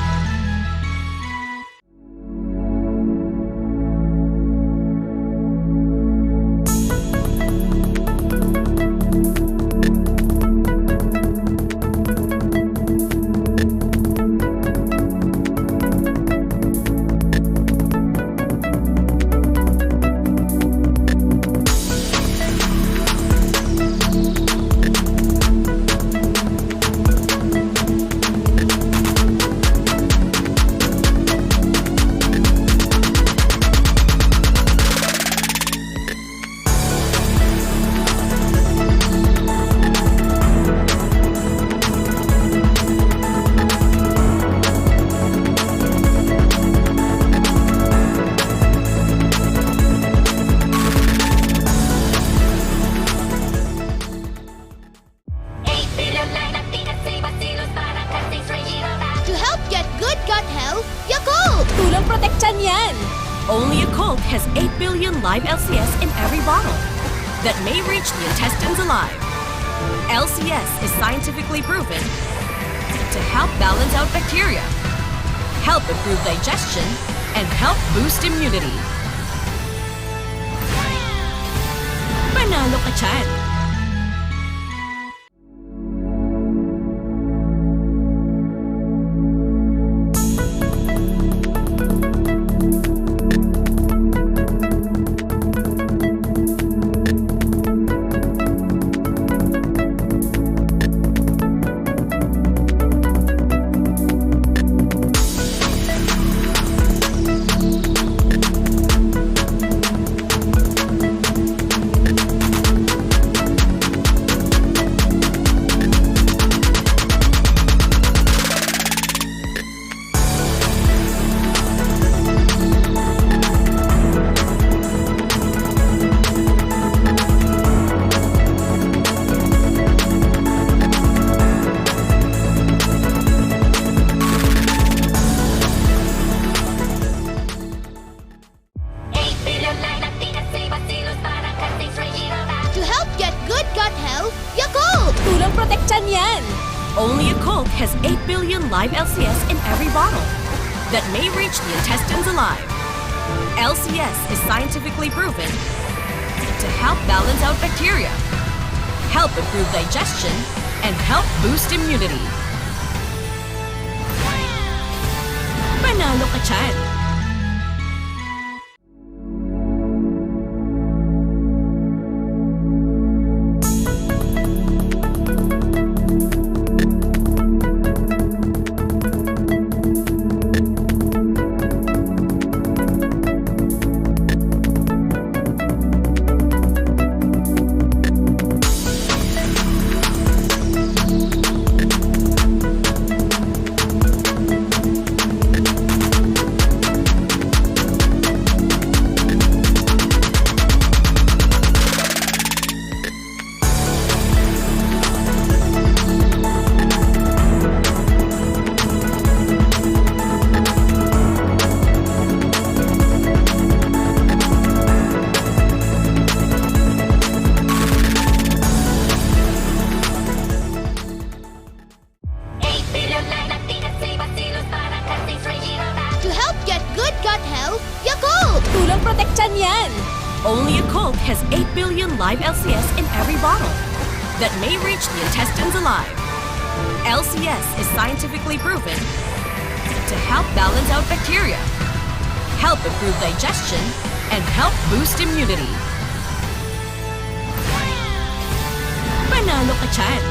gut health, Yakult! Tulong protection yan! Only Yakult has 8 billion live LCS in every bottle that may reach the intestines alive. LCS is scientifically proven to help balance out bacteria, help improve digestion, and help boost immunity. Panalo ka dyan! To help get good gut health, Yakult! Tulong protection yan! Only Yakult has 8 billion live LCS in every bottle that may reach the intestines alive. LCS is scientifically proven to help balance out bacteria, help improve digestion, and help boost immunity. Panalo ka dyan! To help get good gut health, Yakult! Tulong protection yan! Only Yakult has 8 billion live LCS in every bottle that may reach the intestines alive. LCS is scientifically proven to help balance out bacteria, help improve digestion, and help boost immunity. Panalo ka dyan!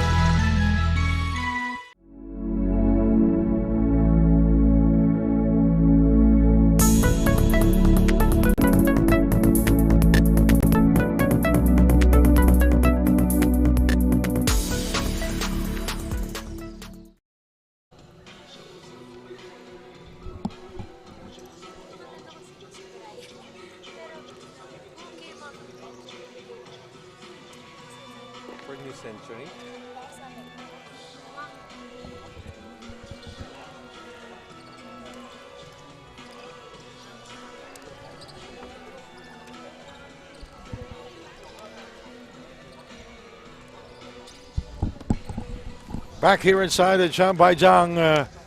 For New Century. Back here inside the Shanghai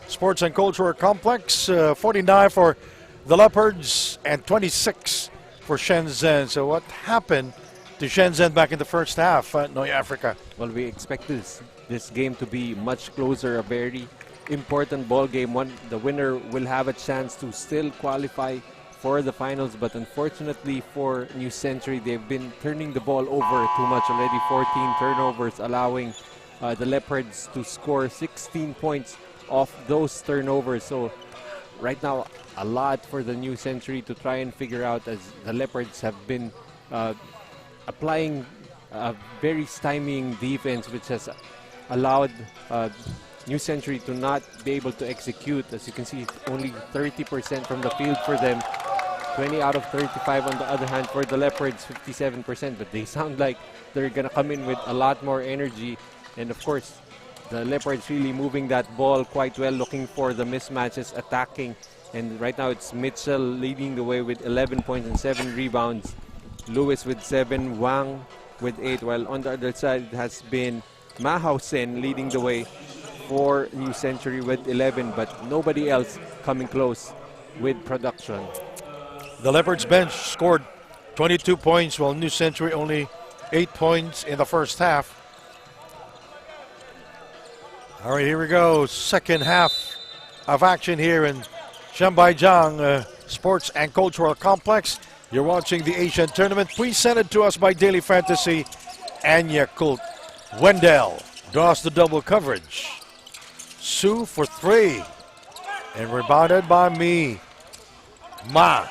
Sports and Cultural Complex, 49 for the Leopards and 26 for Shenzhen. So what happened to Shenzhen back in the first half, Noy Africa? Well, we expect this game to be much closer, a very important ball game. The winner will have a chance to still qualify for the finals, but unfortunately for New Century, they've been turning the ball over too much already. 14 turnovers, allowing the Leopards to score 16 points off those turnovers. So right now, a lot for the New Century to try and figure out, as the Leopards have been applying a very stymieing defense, which has allowed New Century to not be able to execute. As you can see, only 30% from the field for them. 20 out of 35 on the other hand for the Leopards, 57%. But they sound like they're going to come in with a lot more energy. And of course, The Leopards really moving that ball quite well, looking for the mismatches, attacking. And right now it's Mitchell leading the way with 11 points and 7 rebounds. Lewis with 7, Wang with 8, while on the other side it has been Mahausen leading the way for New Century with 11, but nobody else coming close with production. The Leopards bench scored 22 points, while New Century only 8 points in the first half. All right, here we go. Second half of action here in Xinbaijiang Sports and Cultural Complex. You're watching the Asian Tournament presented to us by Daily Fantasy and Yakult. Wendell draws the double coverage. Su for 3. And rebounded by me. Ma.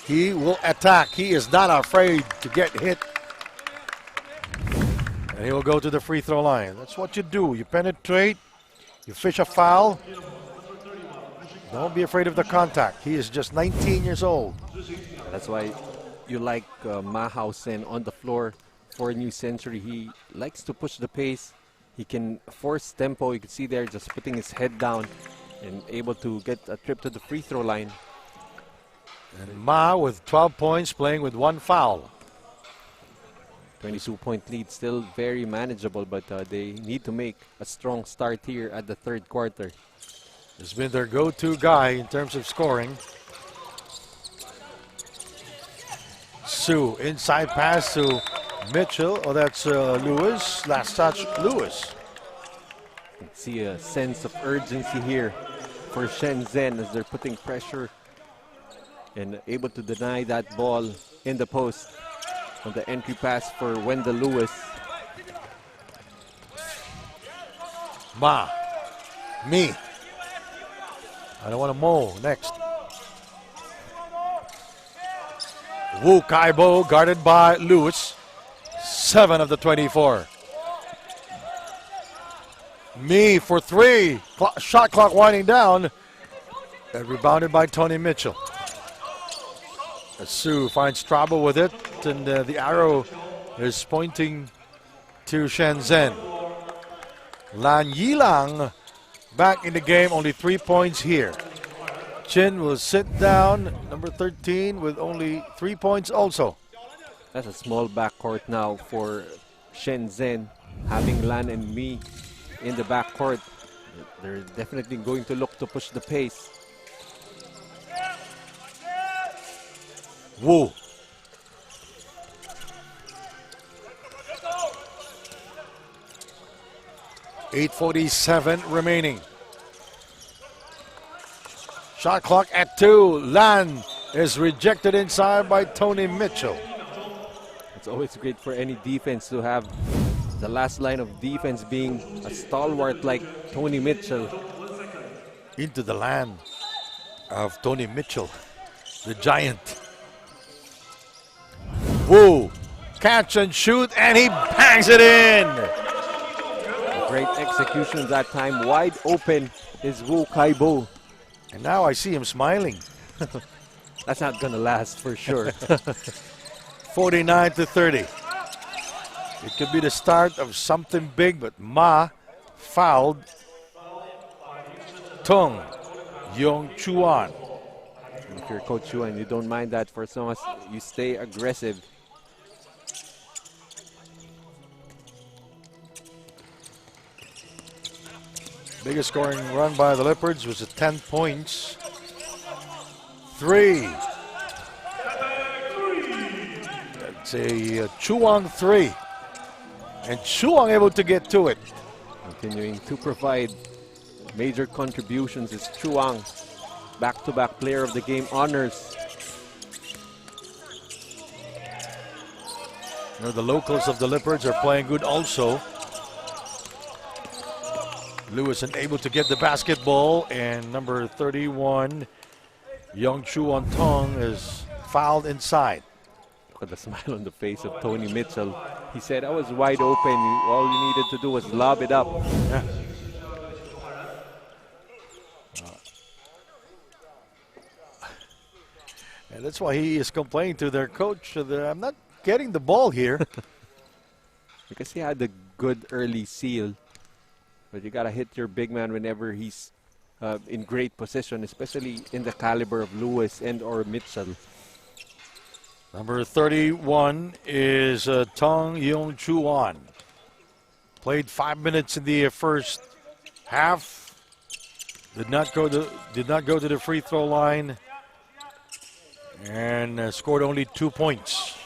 He will attack. He is not afraid to get hit. And he will go to the free throw line. That's what you do. You penetrate. You fish a foul. Don't be afraid of the contact. He is just 19 years old. That's why you like Mahausen on the floor for New Century. He likes to push the pace. He can force tempo. You can see there just putting his head down and able to get a trip to the free throw line. And Ma with 12 points, playing with 1 foul. 22-point lead, still very manageable, but they need to make a strong start here at the third quarter. Has been their go-to guy in terms of scoring. Su, inside pass to Mitchell. Oh, that's Lewis. Last touch, Lewis. You can see a sense of urgency here for Shenzhen as they're putting pressure and able to deny that ball in the post on the entry pass for Wendell Lewis. Ma. Me. I don't want to mow. Next. Wu Kaibo guarded by Lewis. 7 of the 24. Me for 3. Shot clock winding down. And rebounded by Tony Mitchell. Su finds trouble with it, and the arrow is pointing to Shenzhen. Lan Yilang back in the game, only 3 points here. Chin will sit down, number 13, with only 3 points also. That's a small backcourt now for Shenzhen, having Lan and Me in the backcourt. They're definitely going to look to push the pace. Wu. .847 remaining. Shot clock at 2. Lan is rejected inside by Tony Mitchell. It's always great for any defense to have the last line of defense being a stalwart like Tony Mitchell. Into the land of Tony Mitchell, the giant. Wu, catch and shoot, and he bangs it in. Great execution that time. Wide open is Wu Kaibo. And now I see him smiling. That's not gonna last for sure. 49-30. It could be the start of something big, but Ma fouled Tung Yong Chuan. If you're Coach Yuan, you don't mind that for as long as you stay aggressive. Biggest scoring run by the Leopards was at 10 points. 3. That's a Chuang 3. And Chuang able to get to it. Continuing to provide major contributions is Chuang. Back-to-back player of the game honors. You know, the locals of the Leopards are playing good also. Lewis unable to get the basketball, and number 31, Young Chuan Tong, is fouled inside. Look at the smile on the face of Tony Mitchell. He said, I was wide open. All you needed to do was lob it up. Yeah. And that's why he is complaining to their coach that I'm not getting the ball here. Because he had a good early seal. But you gotta hit your big man whenever he's in great position, especially in the caliber of Lewis and or Mitchell. Number 31 is Tong Yung Chuan. Played 5 minutes in the first half. Did not go to the free throw line, and scored only 2 points.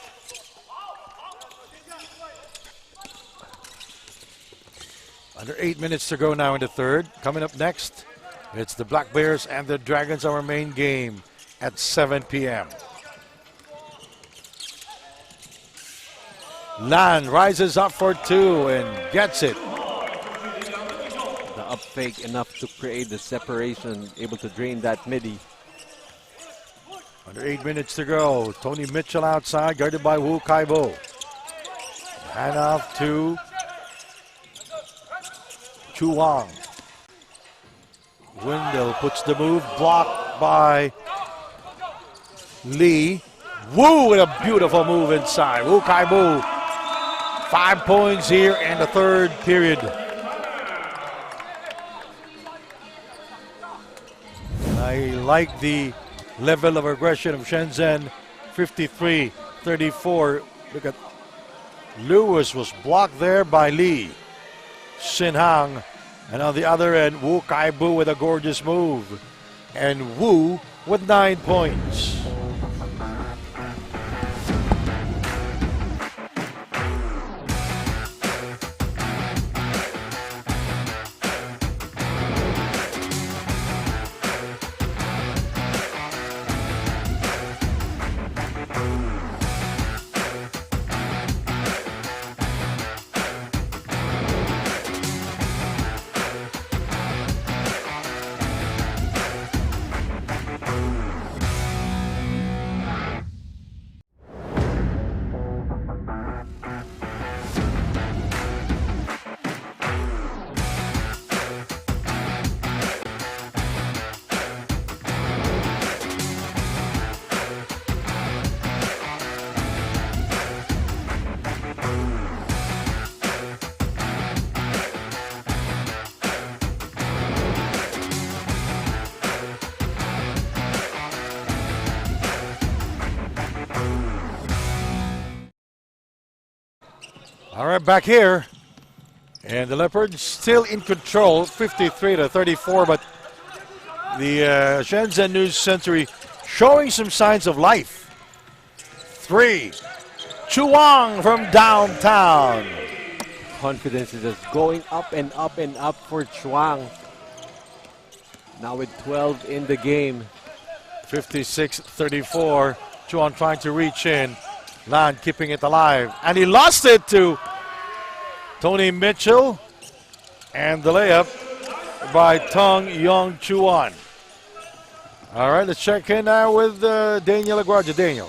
Under 8 minutes to go now in the third. Coming up next, it's the Black Bears and the Dragons, our main game at 7 p.m. Lan rises up for two and gets it. The up fake enough to create the separation, able to drain that midi. Under 8 minutes to go. Tony Mitchell outside, guarded by Wu Kaibo. Hand off to Chu Wang. Wendell puts the move, blocked by Lee. Wu with a beautiful move inside. Wu Kaibo, 5 points here in the third period. I like the level of aggression of Shenzhen, 53-34. Look at Lewis was blocked there by Lee. Shin Hang, and on the other end, Wu Kaibu with a gorgeous move. And Wu with 9 points. All right, back here. And the Leopards still in control, 53-34, but the Shenzhen News Century showing some signs of life. 3. Chuang from downtown. Confidence is just going up and up and up for Chuang. Now with 12 in the game. 56-34. Chuang trying to reach in. Lan keeping it alive. And he lost it to Tony Mitchell. And the layup by Tong Yong Chuan. All right, let's check in now with Daniel Aguardia. Daniel.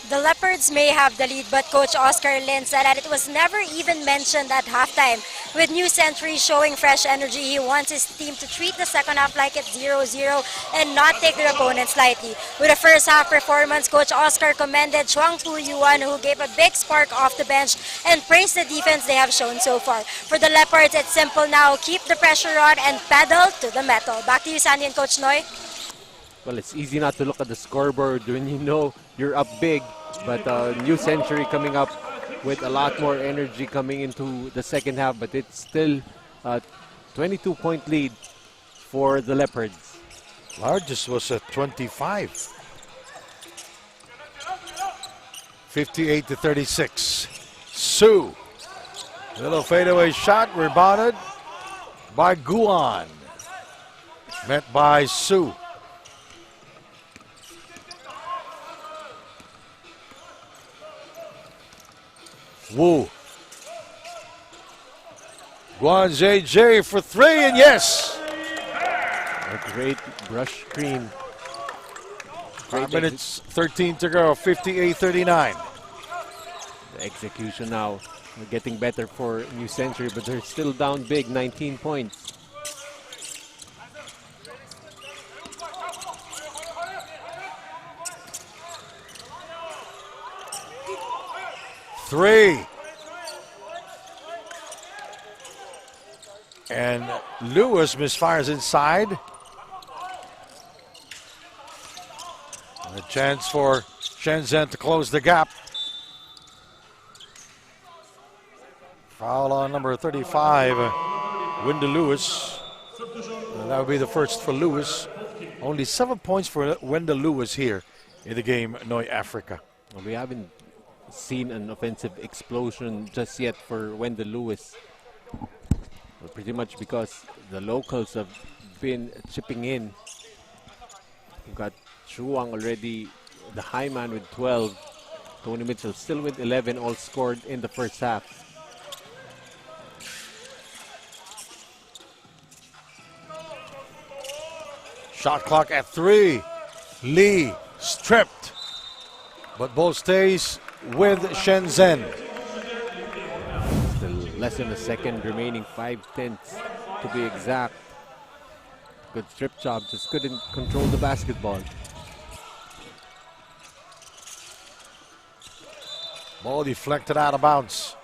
The Leopards may have the lead, but Coach Oscar Lin said that it was never even mentioned at halftime. With New Century showing fresh energy, he wants his team to treat the second half like it's 0-0 and not take their opponents lightly. With a first half performance, Coach Oscar commended Chuang Pu Yuan, who gave a big spark off the bench, and praised the defense they have shown so far. For the Leopards, it's simple now. Keep the pressure on and pedal to the metal. Back to you, Sandy and Coach Noy. Well, it's easy not to look at the scoreboard when you know you're up big. But New Century coming up with a lot more energy coming into the second half. But it's still a 22-point lead for the Leopards. Largest was at 25. 58-36. Su. Little fadeaway shot rebounded by Guan. Met by Su. Wu. Guan JJ for three, and yes! A great brush screen. 5 minutes, 13 to go, 58-39. The execution now getting better for New Century, but they're still down big, 19 points. Three. And Lewis misfires inside. A chance for Shenzhen to close the gap. Foul on number 35, Wendell Lewis. That would be the first for Lewis. Only 7 points for Wendell Lewis here in the game, Noi Africa. Well, we haven't seen an offensive explosion just yet for Wendell Lewis. Well, pretty much because the locals have been chipping in. We've got Chuang already, the high man with 12. Tony Mitchell still with 11, all scored in the first half. Shot clock at 3. Lee stripped. But ball stays with Shenzhen. Still less than a second remaining, 5/10 to be exact. Good strip job, just couldn't control the basketball. Ball deflected out of bounds.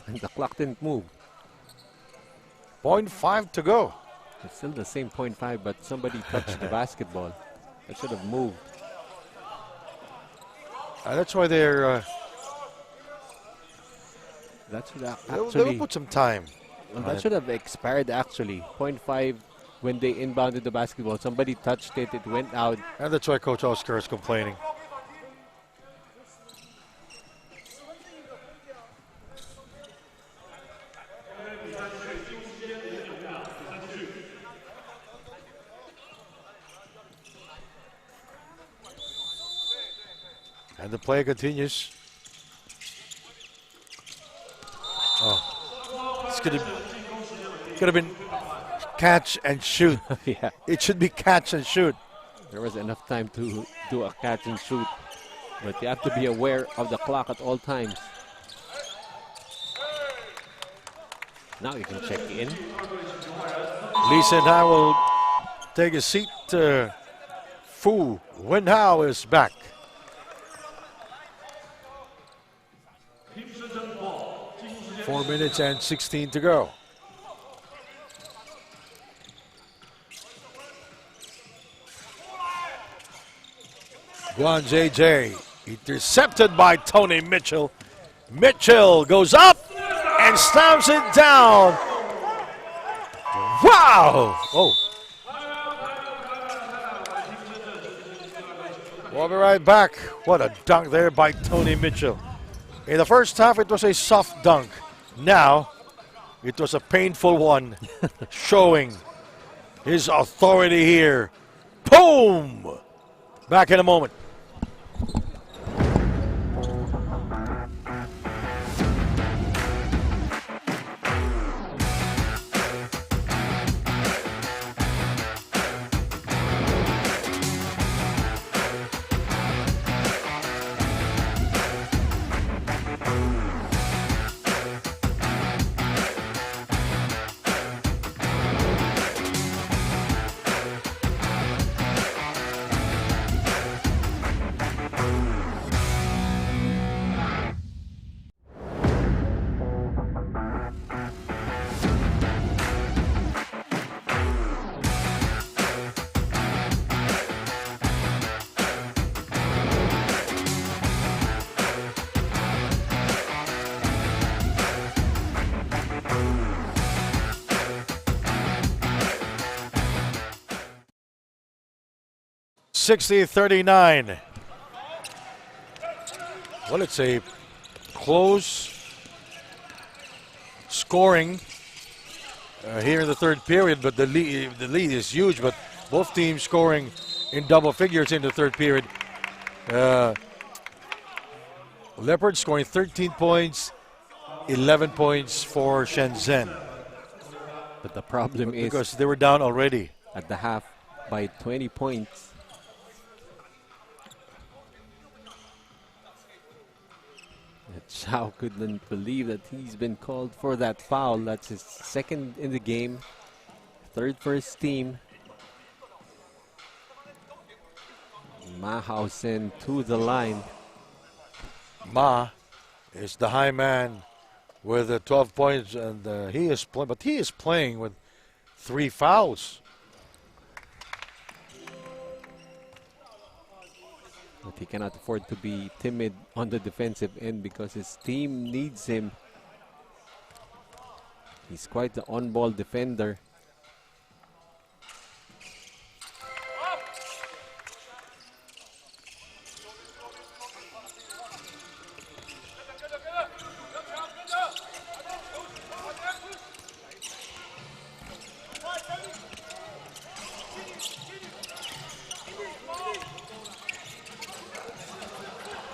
And the clock didn't move. 0.5 to go. It's still the same 0.5, but somebody touched the basketball. That should have moved. That's why they're. That should have They'll actually. put some time. Well, that should have expired actually. 0.5 when they inbounded the basketball. Somebody touched it, it went out. And that's why Coach Oscar is complaining. And the play continues. Oh, it's could have been catch and shoot. Yeah, It should be catch and shoot. there was enough time to do a catch and shoot. But you have to be aware of the clock at all times. Now you can check in. Lisa and I will take a seat. Fu Wenhao is back. Four minutes and 16 to go. Guan JJ intercepted by Tony Mitchell. Mitchell goes up and slams it down. Wow! Oh. We'll be right back. What a dunk there by Tony Mitchell. In the first half, it was a soft dunk. Now, it was a painful one, showing his authority here. Boom! Back in a moment. (60-39). Well, it's a close scoring here in the third period, but the lead is huge. But both teams scoring in double figures in the third period. Leopards scoring 13 points, 11 points for Shenzhen. But the problem is because they were down already at the half by 20 points. Chow couldn't believe that he's been called for that foul. That's his second in the game, third for his team. Mahausen to the line. Ma is the high man with 12 points, and he is playing with 3 fouls. But he cannot afford to be timid on the defensive end because his team needs him. He's quite the on-ball defender.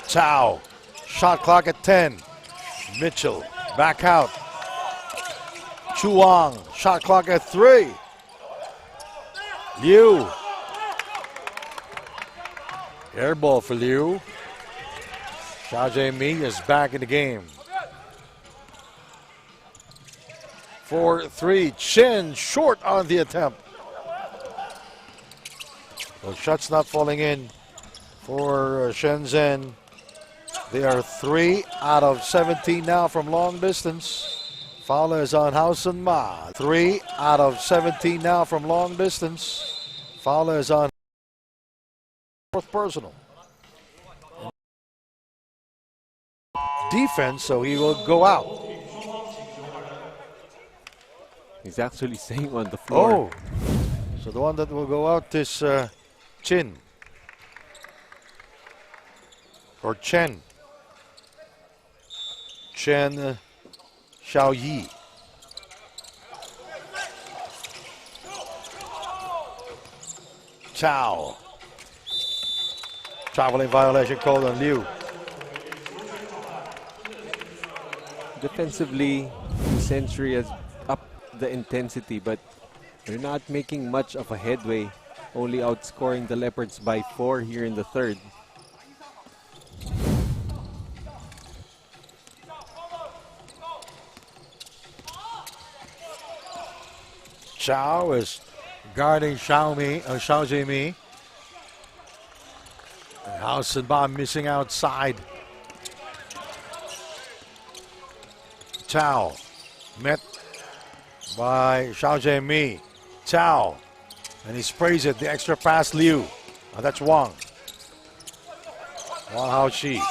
Chow, shot clock at 10. Mitchell, back out. Chuang, shot clock at 3. Liu. Air ball for Liu. Xiao Jiemi is back in the game. 4-3. Chen short on the attempt. Well, shots not falling in for Shenzhen. They are 3 out of 17 now from long distance. Foul is on Housen Ma. 3 out of 17 now from long distance. Foul is on fourth personal. Defense, so he will go out. He's actually staying on the floor. Oh, so the one that will go out is Chin. Or Chen. Chen Xiaoyi. Chow. Traveling violation called on Liu. Defensively, New Century has upped the intensity, but they're not making much of a headway, only outscoring the Leopards by 4 here in the third. Chow is guarding Xiao Jiemi. Housen Ba missing outside. Chow met by Xiao Jiemi. Chow, and he sprays it. The extra pass, Liu. Oh, that's Wang. Wang Haoxi.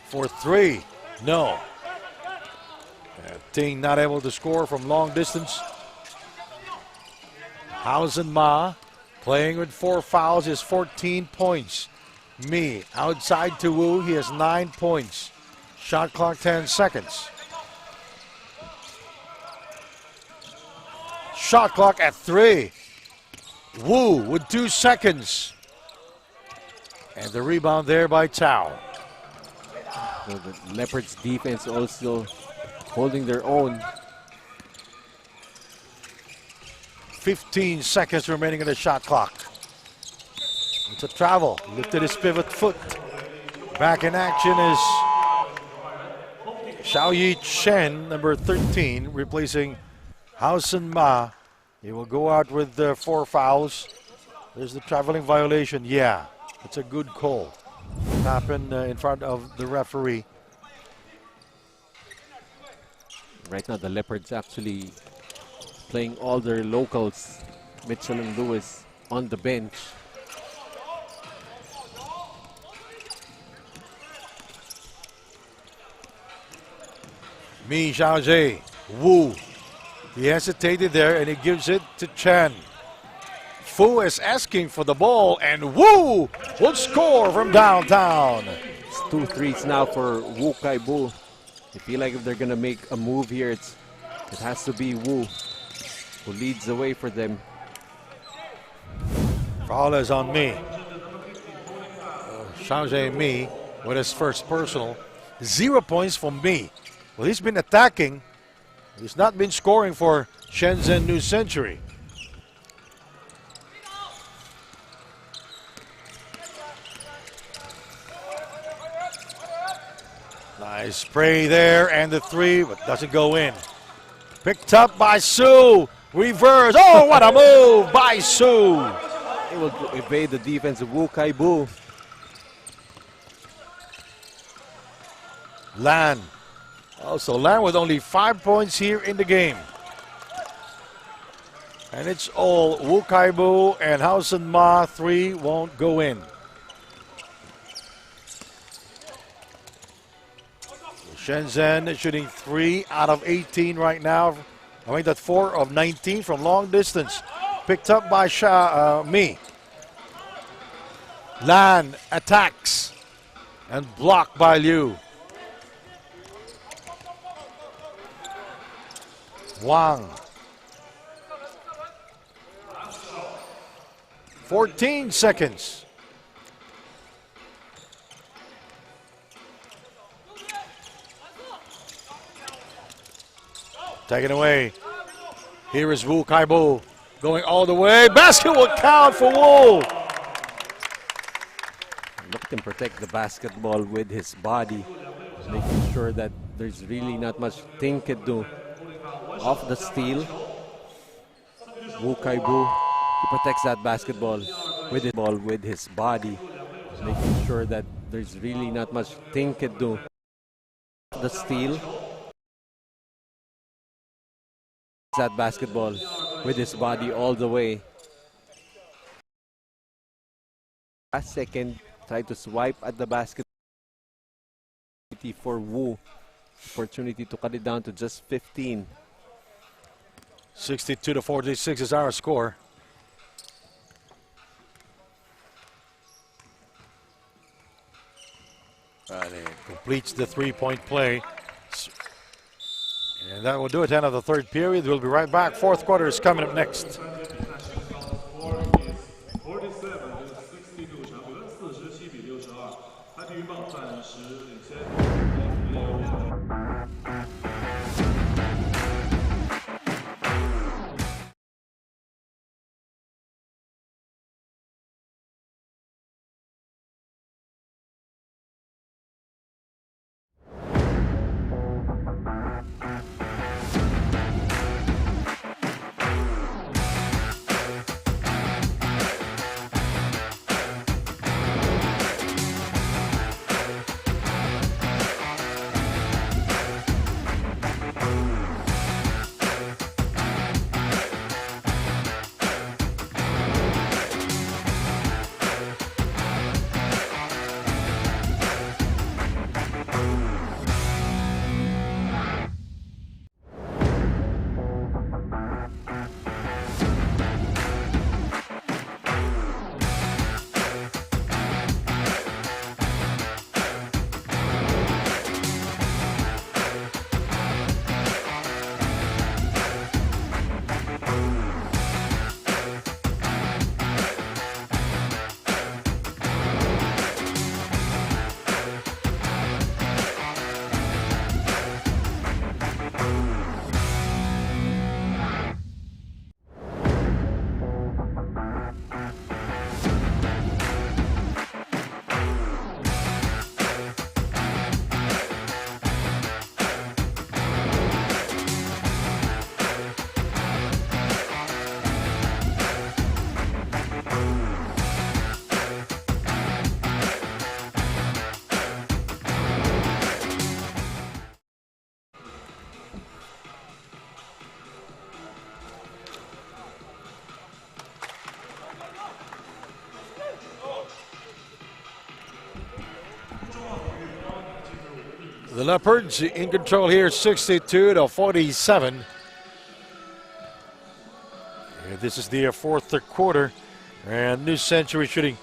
For 3. No. Ting not able to score from long distance. Housen Ma playing with 4 fouls is 14 points. Mi outside to Wu, he has 9 points. Shot clock 10 seconds. Shot clock at 3. Wu with 2 seconds. And the rebound there by Tao. So the Leopards defense also holding their own. 15 seconds remaining in the shot clock. It's a travel. Lifted his pivot foot. Back in action is Xiaoyi Chen, number 13, replacing Housen Ma. He will go out with 4 fouls. There's the traveling violation. Yeah, it's a good call. Happened in front of the referee. Right now, the Leopards actually playing all their locals. Mitchell and Lewis on the bench. Mi Xiaojie, Wu. He hesitated there and he gives it to Chen. Fu is asking for the ball and Wu will score from downtown. It's 2 threes now for Wu Kai-bu. I feel like if they're going to make a move here, it has to be Wu who leads the way for them. Foul is on Mi. Xiaojie Mi with his first personal. 0 points for Mi. Well, he's been attacking. He's not been scoring for Shenzhen New Century. Nice spray there and the 3, but doesn't go in. Picked up by Su. Reverse. Oh, what a move by Su. Able to evade the defense of Wu Kai-bu. Lan. Also, Lan with only 5 points here in the game. And it's all Wu Kaibu and Hausen Ma. 3 won't go in. Shenzhen is shooting 3 out of 18 right now. I think that's 4 of 19 from long distance. Picked up by Mi. Lan attacks and blocked by Liu. Wang. 14 seconds. Taken away. Here is Wu Kaibu going all the way. Basket will count for Wu. Look at him protect the basketball with his body, making sure that there's really not much Ting can do. Off the steal, Wu Kaibu, he protects that basketball with his body, making sure that there's really not much Ting can do. The steal, that basketball with his body all the way. Last second, tried to swipe at the basket for Wu. Opportunity to cut it down to just 15. 62-46 is our score. Completes the three-point play. And that will do it. End of the third period. We'll be right back. Fourth quarter is coming up next. The Leopards in control here, 62-47. This is the fourth quarter, and New Century shooting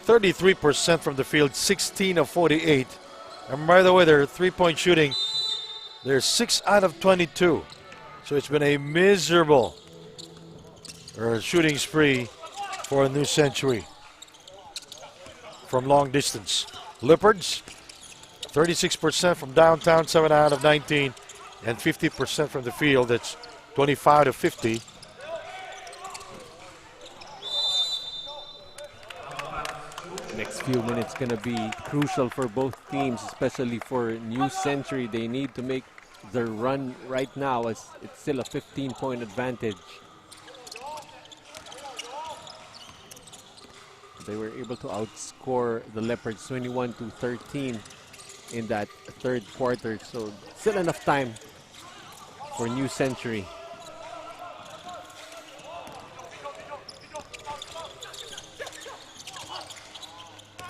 33% from the field, 16 of 48. And by the way, their three-point shooting, they're 6 out of 22. So it's been a miserable shooting spree for New Century from long distance. Leopards, 36% from downtown, 7 out of 19, and 50% from the field. That's 25 to 50. Next few minutes gonna be crucial for both teams, especially for New Century. They need to make their run right now, as it's still a 15-point advantage. They were able to outscore the Leopards 21-13. in that third quarter. So still enough time for New Century.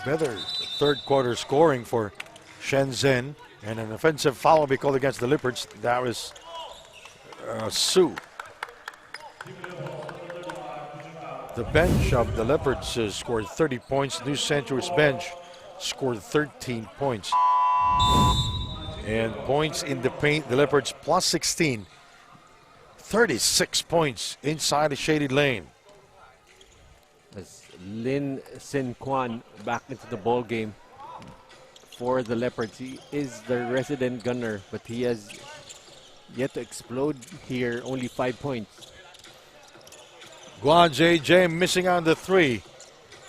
Better third quarter scoring for Shenzhen, and an offensive foul will be called against the Leopards. That was Su. The bench of the Leopards scored 30 points. New Century's bench scored 13 points. And points in the paint, the Leopards plus 16. 36 points inside the shaded lane. As Lin Sin Kwan back into the ball game for the Leopards. He is the resident gunner, but he has yet to explode here. Only 5 points. Guan JJ missing on the three.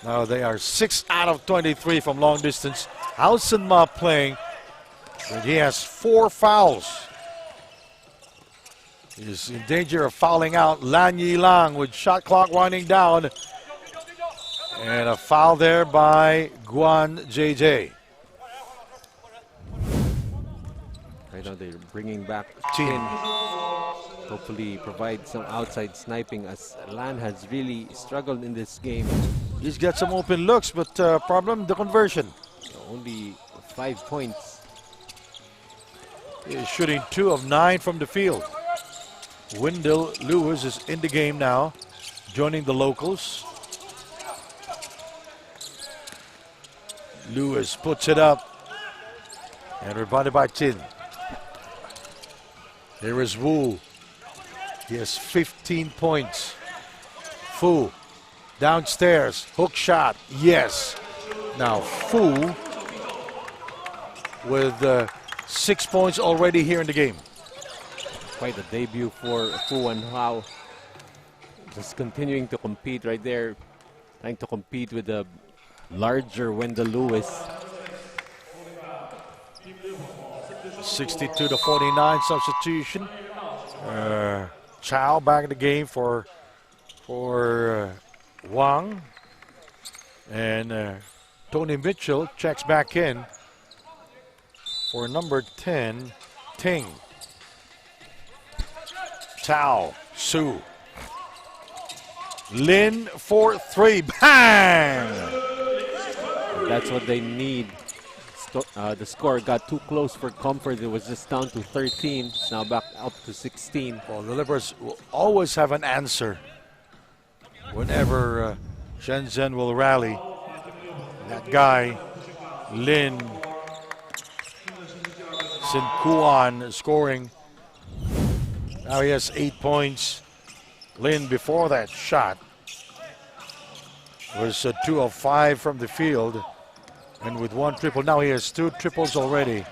Now they are 6 out of 23 from long distance. Housen Ma playing, but he has 4 fouls. He is in danger of fouling out. Lan Yi Lang with shot clock winding down. And a foul there by Guan JJ. Right now they're bringing back Chin. Hopefully provide some outside sniping, as Lan has really struggled in this game. He's got some open looks, but problem, the conversion. Only 5 points. He's shooting 2 of 9 from the field. Wendell Lewis is in the game now, joining the locals. Lewis puts it up, and rebounded by Chin. There is Wu. He has 15 points. Fu downstairs, hook shot, yes. Now Fu with 6 points already here in the game. Quite a debut for Fu and Hao. Just continuing to compete right there, trying to compete with the larger Wendell Lewis. 62 to 49 substitution. Chow back in the game for Wang, and Tony Mitchell checks back in for number 10, Ting. Chow, Su, Lin for 3, bang! That's what they need. The score got too close for comfort. It was just down to 13. It's now back up to 16. Well, the Leopards will always have an answer whenever Shenzhen will rally. That guy, Lin Sin Kuan, scoring. Now he has 8 points. Lin, before that shot, was 2 of 5 from the field. And with 1 triple, now he has 2 triples already.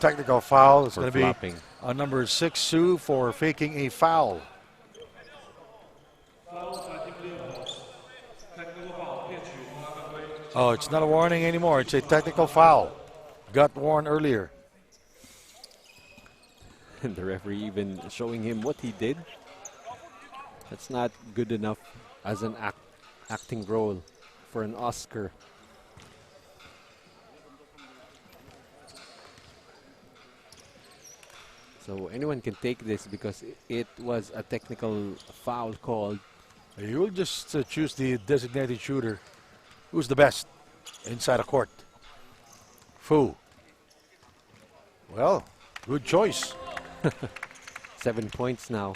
Technical foul. It's going to be on number 6, Su, for faking a foul. Oh, it's not a warning anymore. It's a technical foul. Got warned earlier. And the referee even showing him what he did. That's not good enough as an acting role for an Oscar. So anyone can take this because it was a technical foul called. You will just choose the designated shooter. Who's the best inside a court? Fu. Well, good choice. 7 points now.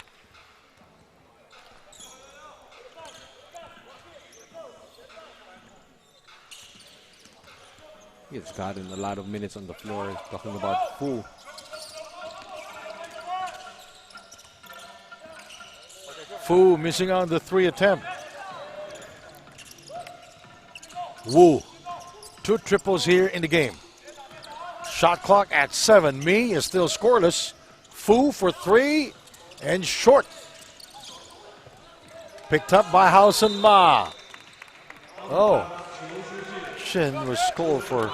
He's gotten a lot of minutes on the floor. Talking about Fu. Fu missing on the 3 attempt. Wu. 2 triples here in the game. Shot clock at 7. Mi is still scoreless. Fu for 3 and short. Picked up by Housen Ma. Oh. Shin was scored for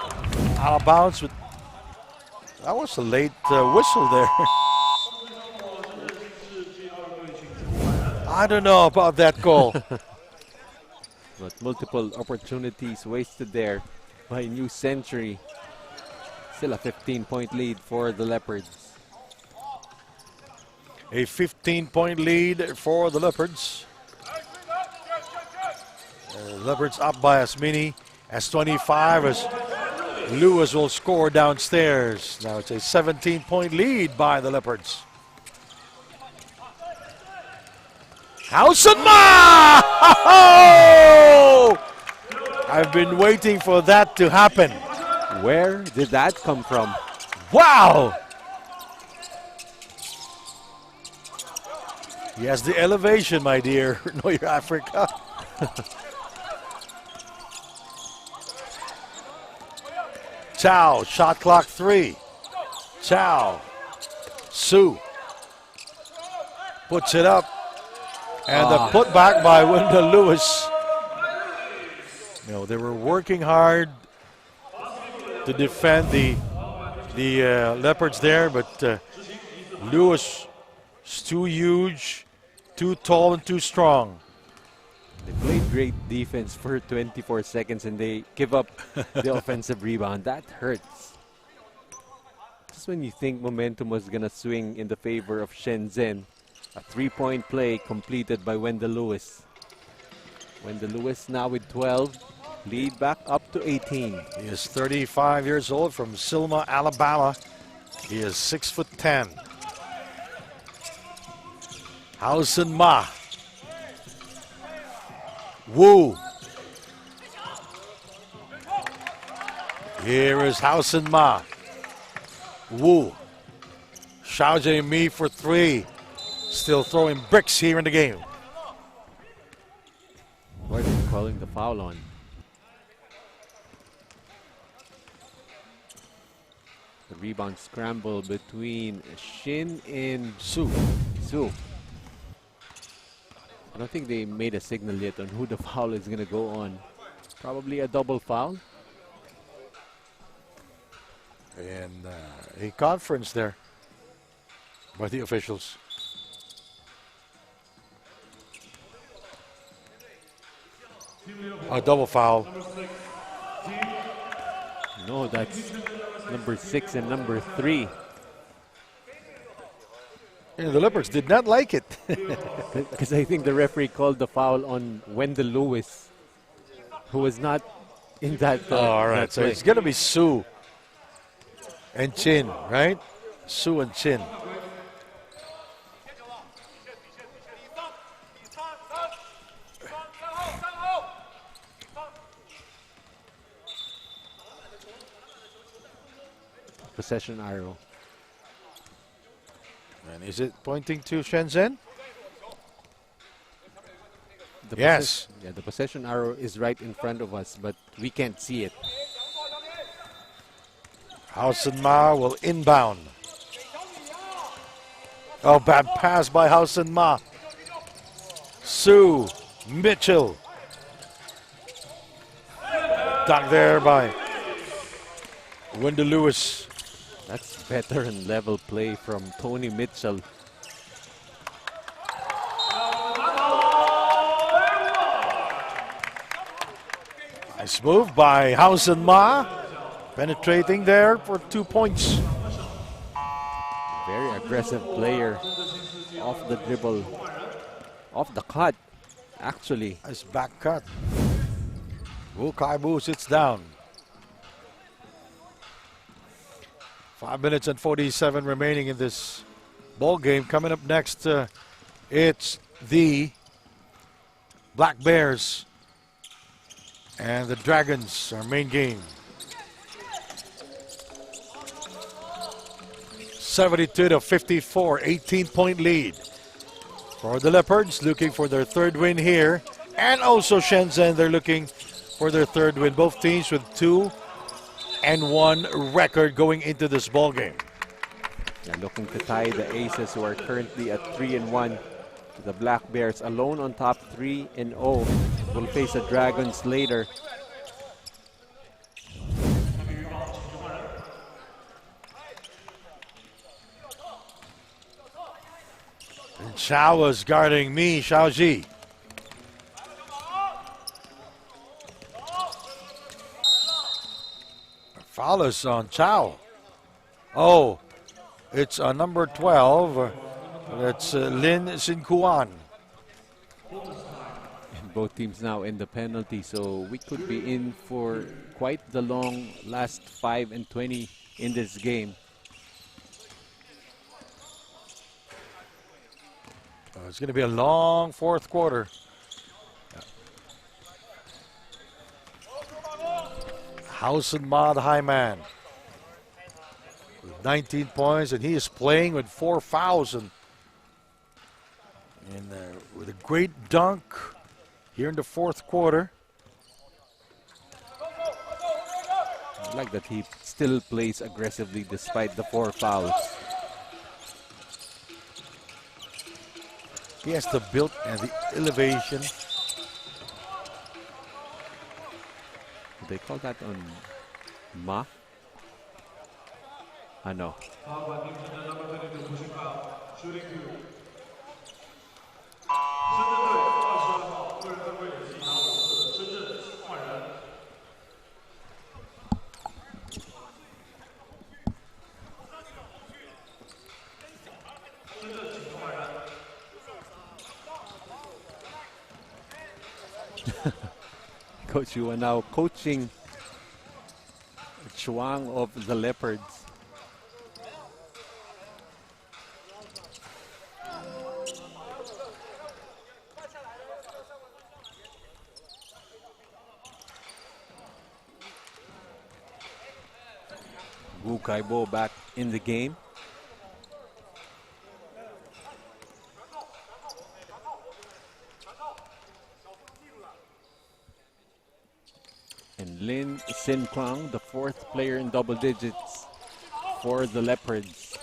out of bounds. But that was a late whistle there. I don't know about that goal. But multiple opportunities wasted there. by New Century. Still a 15-point lead for the Leopards. A 15-point lead for the Leopards. Leopards up by as many as 25 as Lewis will score downstairs. Now it's a 17-point lead by the Leopards. Hausenma! I've been waiting for that to happen. Where did that come from? Wow! He has the elevation, my dear. Know your Africa. Chow, shot clock 3. Chow. Su puts it up. And the putback by Wendell Lewis. You know, they were working hard to defend the Leopards there, but Lewis is too huge, too tall, and too strong. They played great defense for 24 seconds and they give up the offensive rebound. That hurts. Just when you think momentum was going to swing in the favor of Shenzhen, a 3-point play completed by Wendell Lewis. Wendell Lewis now with 12, lead back up to 18. He is 35 years old from Selma, Alabama. He is 6'10". Hausenma. Wu. Here is Hausenma. Wu. Xiao Jie-Mi for 3. Still throwing bricks here in the game. What are they calling the foul on? The rebound scramble between Shin and Su. I don't think they made a signal yet on who the foul is going to go on. Probably a double foul. And a conference there by the officials. A double foul. No, that's number 6 and number 3. And the Leopards did not like it. Because I think the referee called the foul on Wendell Lewis, who was not in that. All right, that so play. it's going to be Su and Chin, right? Su and Chin. Possession arrow. And is it pointing to Shenzhen? The Yes. Yeah, the possession arrow is right in front of us, but we can't see it. Hausenma will inbound. Oh, bad pass by Hausenma. Su Mitchell. Dunked there by Wendell Lewis. That's better and level play from Tony Mitchell. Nice move by Hausenma. Penetrating there for 2 points. Very aggressive player. Off the dribble. Off the cut, actually. Nice back cut. Wu Kai-bu sits down. 5 minutes and 47 remaining in this ball game. Coming up next, it's the Black Bears and the Dragons, our main game. 72-54, 18-point lead for the Leopards, looking for their 3rd win here. And also Shenzhen, they're looking for their 3rd win. Both teams with 2-1 record going into this ball game. They're looking to tie the Aces, who are currently at 3-1. The Black Bears alone on top, 3-0. Will face the Dragons later. And Xiao was guarding me, Xiao Ji. foul on Chow. Oh, it's number 12. That's Lin Sinkuan. And both teams now in the penalty, so we could be in for quite the long last 5 and 20 in this game. It's going to be a long fourth quarter. House and Ma, the high man, with 19 points, and he is playing with 4 fouls and with a great dunk here in the fourth quarter. I like that he still plays aggressively despite the 4 fouls. He has the build and the elevation. They call that on Ma? No. Coach Yu now coaching Chuang of the Leopards. Wu Kaibo back in the game. And Lin Sin Kwang, the 4th player in double digits for the Leopards.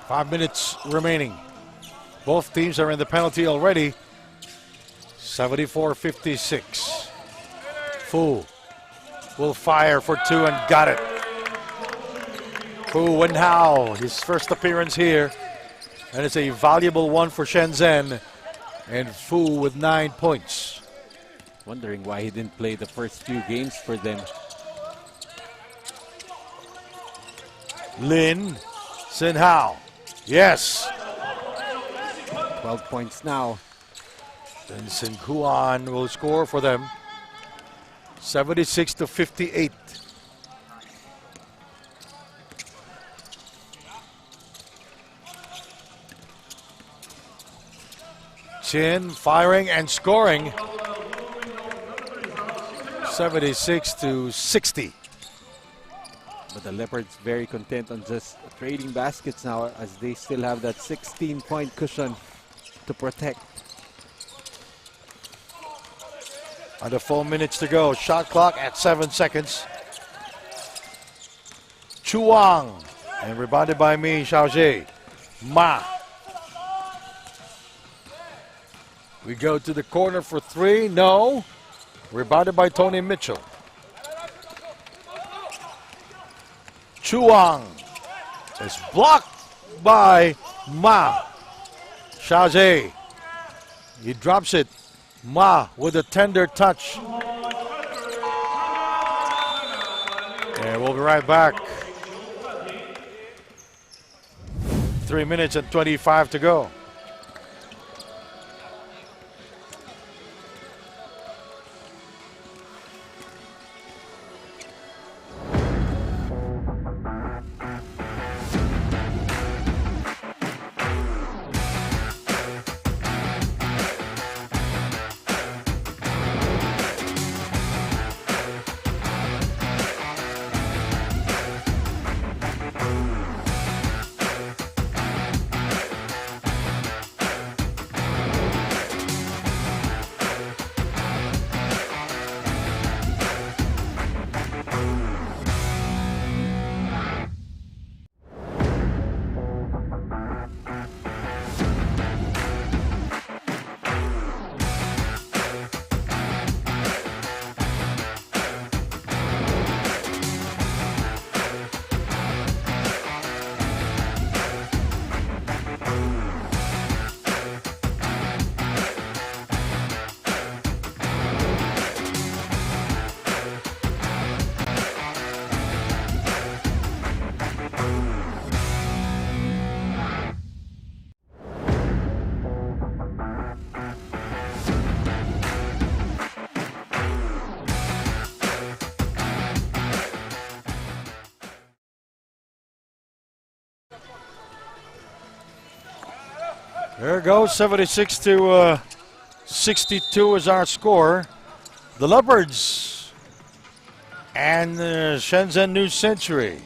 5 minutes remaining. Both teams are in the penalty already. 74-56. Fu will fire for 2 and got it. Fu Wenhao, his first appearance here. And it's a valuable one for Shenzhen. And Fu with 9 points. Wondering why he didn't play the first few games for them. Lin Sinhao. Yes. 12 points now. Then Sin Kuan will score for them. 76-58. Chin firing and scoring. 76-60. But the Leopards very content on just trading baskets now as they still have that 16-point cushion to protect. Under 4 minutes to go. Shot clock at 7 seconds. Chuang. And rebounded by me, Xiaojie. Ma. We go to the corner for 3. No. Rebounded by Tony Mitchell. Chuang is blocked by Ma. Xiaojie. He drops it. Ma with a tender touch. And we'll be right back. 3 minutes and 25 to go. There goes 76 to 62 is our score. The Leopards and Shenzhen New Century.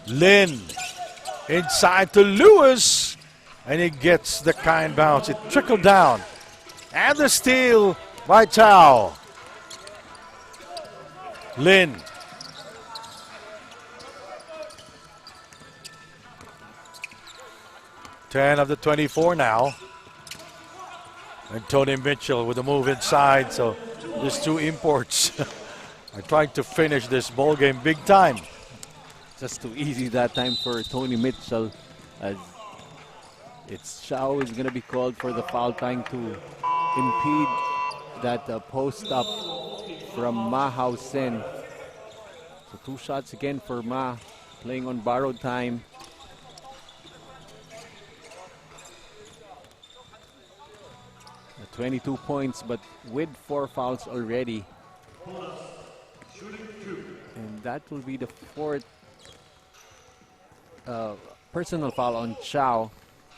Lin inside to Lewis, and he gets the kind bounce. It trickled down. And the steal by Chow. Lin. Ten of the 24 now. And Tony Mitchell with a move inside. So these two imports are trying to finish this ball game big time. Just too easy that time for Tony Mitchell, as it's Chow is going to be called for the foul, trying to impede that post up from Ma Hao Sen. So 2 shots again for Ma, playing on borrowed time. The 22 points, but with 4 fouls already. And that will be the 4th personal foul on Chow.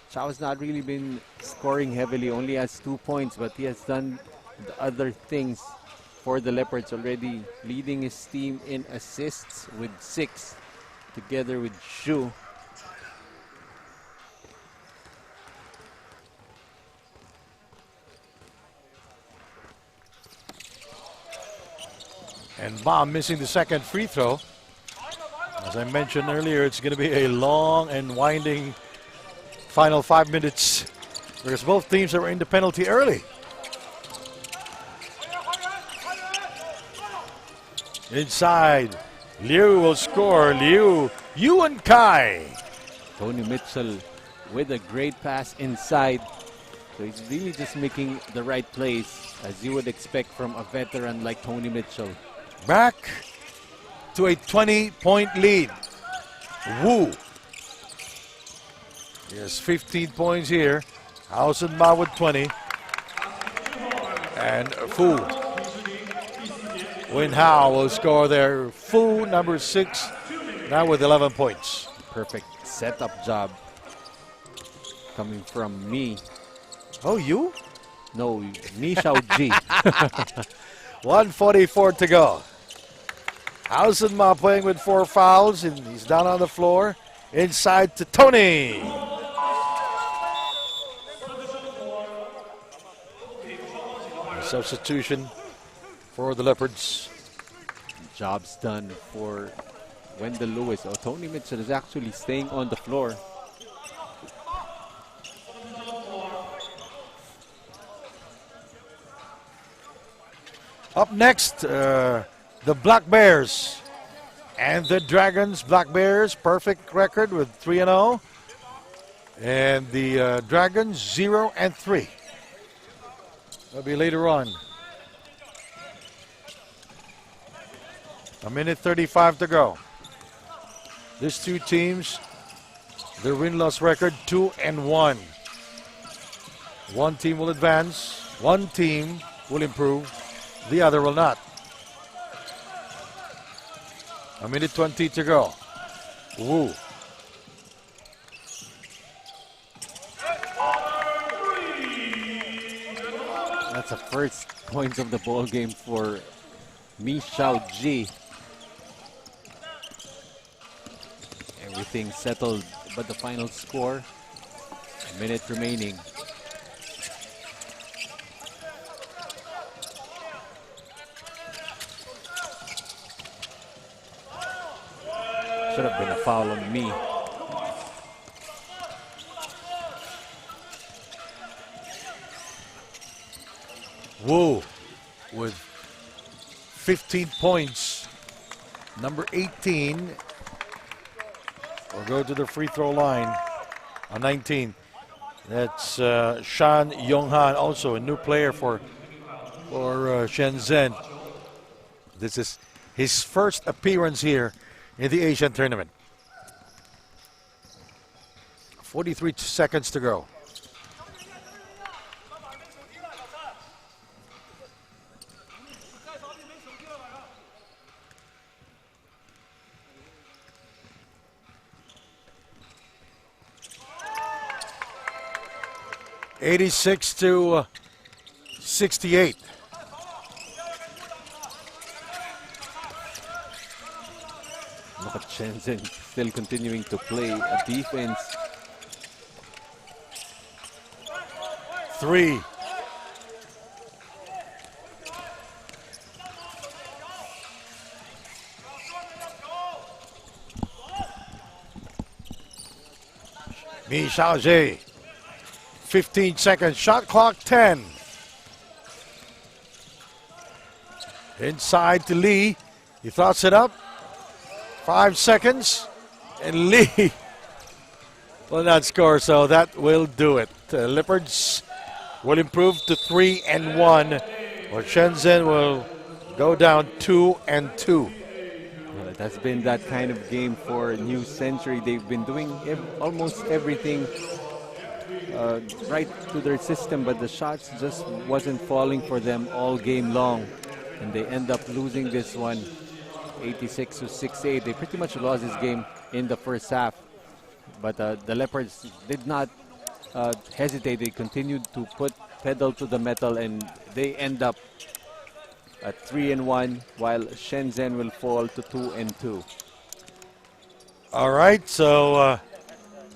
Chow has not really been scoring heavily, only has 2 points, but he has done the other things for the Leopards already, leading his team in assists with 6, together with Zhu. And Baum missing the second free throw. As I mentioned earlier, it's going to be a long and winding final 5 minutes because both teams are in the penalty early. Inside, Liu will score. Liu, Yuan Kai. Tony Mitchell with a great pass inside. So he's really just making the right plays, as you would expect from a veteran like Tony Mitchell. Back to a 20-point lead. Wu. He has 15 points here. Hausen Ma with 20. And Fu. Win Hao will score there. Fu, number 6, now with 11 points. Perfect setup job coming from me. Oh, you? No, Mi Shao Ji. 1:44 to go. Hausen Ma playing with 4 fouls, and he's down on the floor. Inside to Tony. Substitution for the Leopards. Job's done for Wendell Lewis. Oh, Tony Mitchell is actually staying on the floor. Up next, the Black Bears and the Dragons. Black Bears, perfect record with 3-0. And the Dragons, 0-3. That'll be later on. 1:35 to go. These two teams, their win-loss record 2-1. One team will advance, one team will improve, the other will not. 1:20 to go. Wu. That's the first points of the ball game for Mi Shao Ji. Everything settled, but the final score, a minute remaining. Should have been a foul on me. Wu with 15 points. Number 18 will go to the free throw line on 19. That's Shan Yonghan, also a new player for Shenzhen. This is his first appearance here in the Asian tournament. 43 seconds to go. 86 to 68. Look at Shenzhen still continuing to play a defense. 3. Mi Xiaojie. 15 seconds. Shot clock 10. Inside to Lee. He throws it up. 5 seconds. And Lee will not score, so that will do it. Leopards will improve to 3-1, while Shenzhen will go down 2-2. Well, it has been that kind of game for New Century. They've been doing almost everything right to their system, but the shots just wasn't falling for them all game long. And they end up losing this one, 86 to 68. They pretty much lost this game in the first half. But the Leopards did not hesitate. They continued to put pedal to the metal, and they end up at 3-1, while Shenzhen will fall to 2-2. All right, so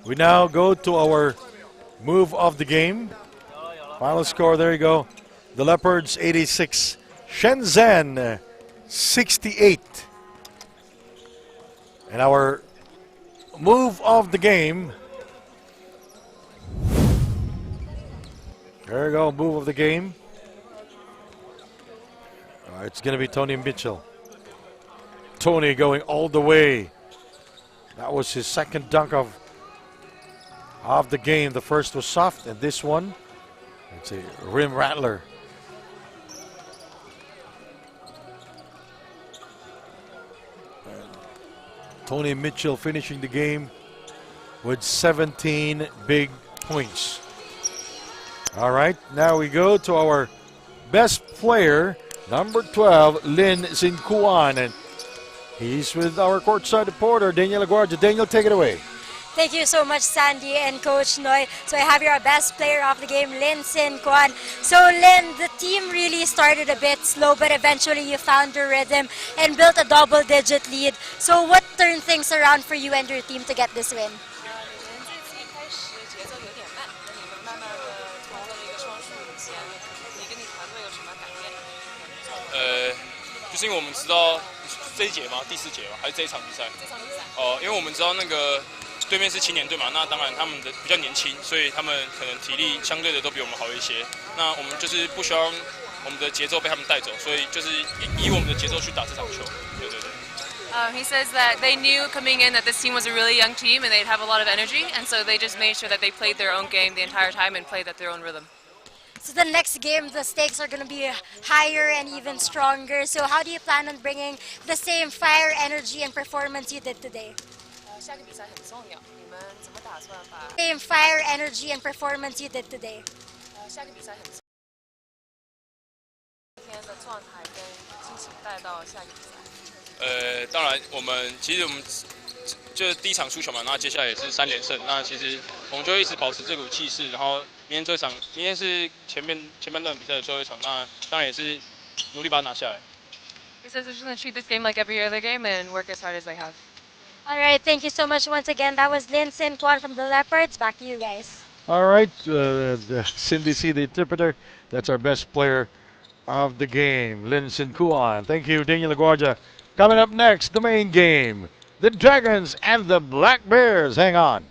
we now go to our move of the game. Final score, there you go. The Leopards 86, Shenzhen 68. And our move of the game. There you go, move of the game. It's going to be Tony Mitchell. Tony going all the way. That was his second dunk of the game. The first was soft, and this one, it's a rim rattler. Tony Mitchell finishing the game with 17 big points. All right, now we go to our best player, number 12, Lin Sinkuan. And he's with our courtside reporter, Daniel Aguardia. Daniel, take it away. Thank you so much, Sandy and Coach Noy. So I have your best player of the game, Lin Sin Kwan. So Lin, the team really started a bit slow, but eventually you found your rhythm and built a double-digit lead. So what turned things around for you and your team to get this win?就是因为我们知道这一节嘛，第4节嘛，还是这一场比赛？因为我们知道那个对面是青年队嘛，那当然他们的比较年轻，所以他们可能体力相对的都比我们好一些。那我们就是不希望我们的节奏被他们带走，所以就是以我们的节奏去打这场球。对对对。He says that they knew coming in that this team was a really young team and they'd have a lot of energy, and so they just made sure that they played their own game the entire time and played at their own rhythm. So the next game, the stakes are going to be higher and even stronger. So how do you plan on bringing the same fire, energy, and performance you did today? Same fire, energy, and performance you did today. 当然其实我们就是第一场输球嘛，那接下来也是3连胜，那其实我们就一直保持这股气势，然后明天是前半段比赛的最后一场，那当然也是努力把它拿下来。He says they're just going to treat this game like every other game and work as hard as they have. All right, thank you so much once again. That was Lin Sin Kwan from the Leopards. Back to you guys. All right, Cindy C, the interpreter. That's our best player of the game, Lin Sin Kuan. Thank you, Daniel LaGuardia. Coming up next, the main game, the Dragons and the Black Bears. Hang on.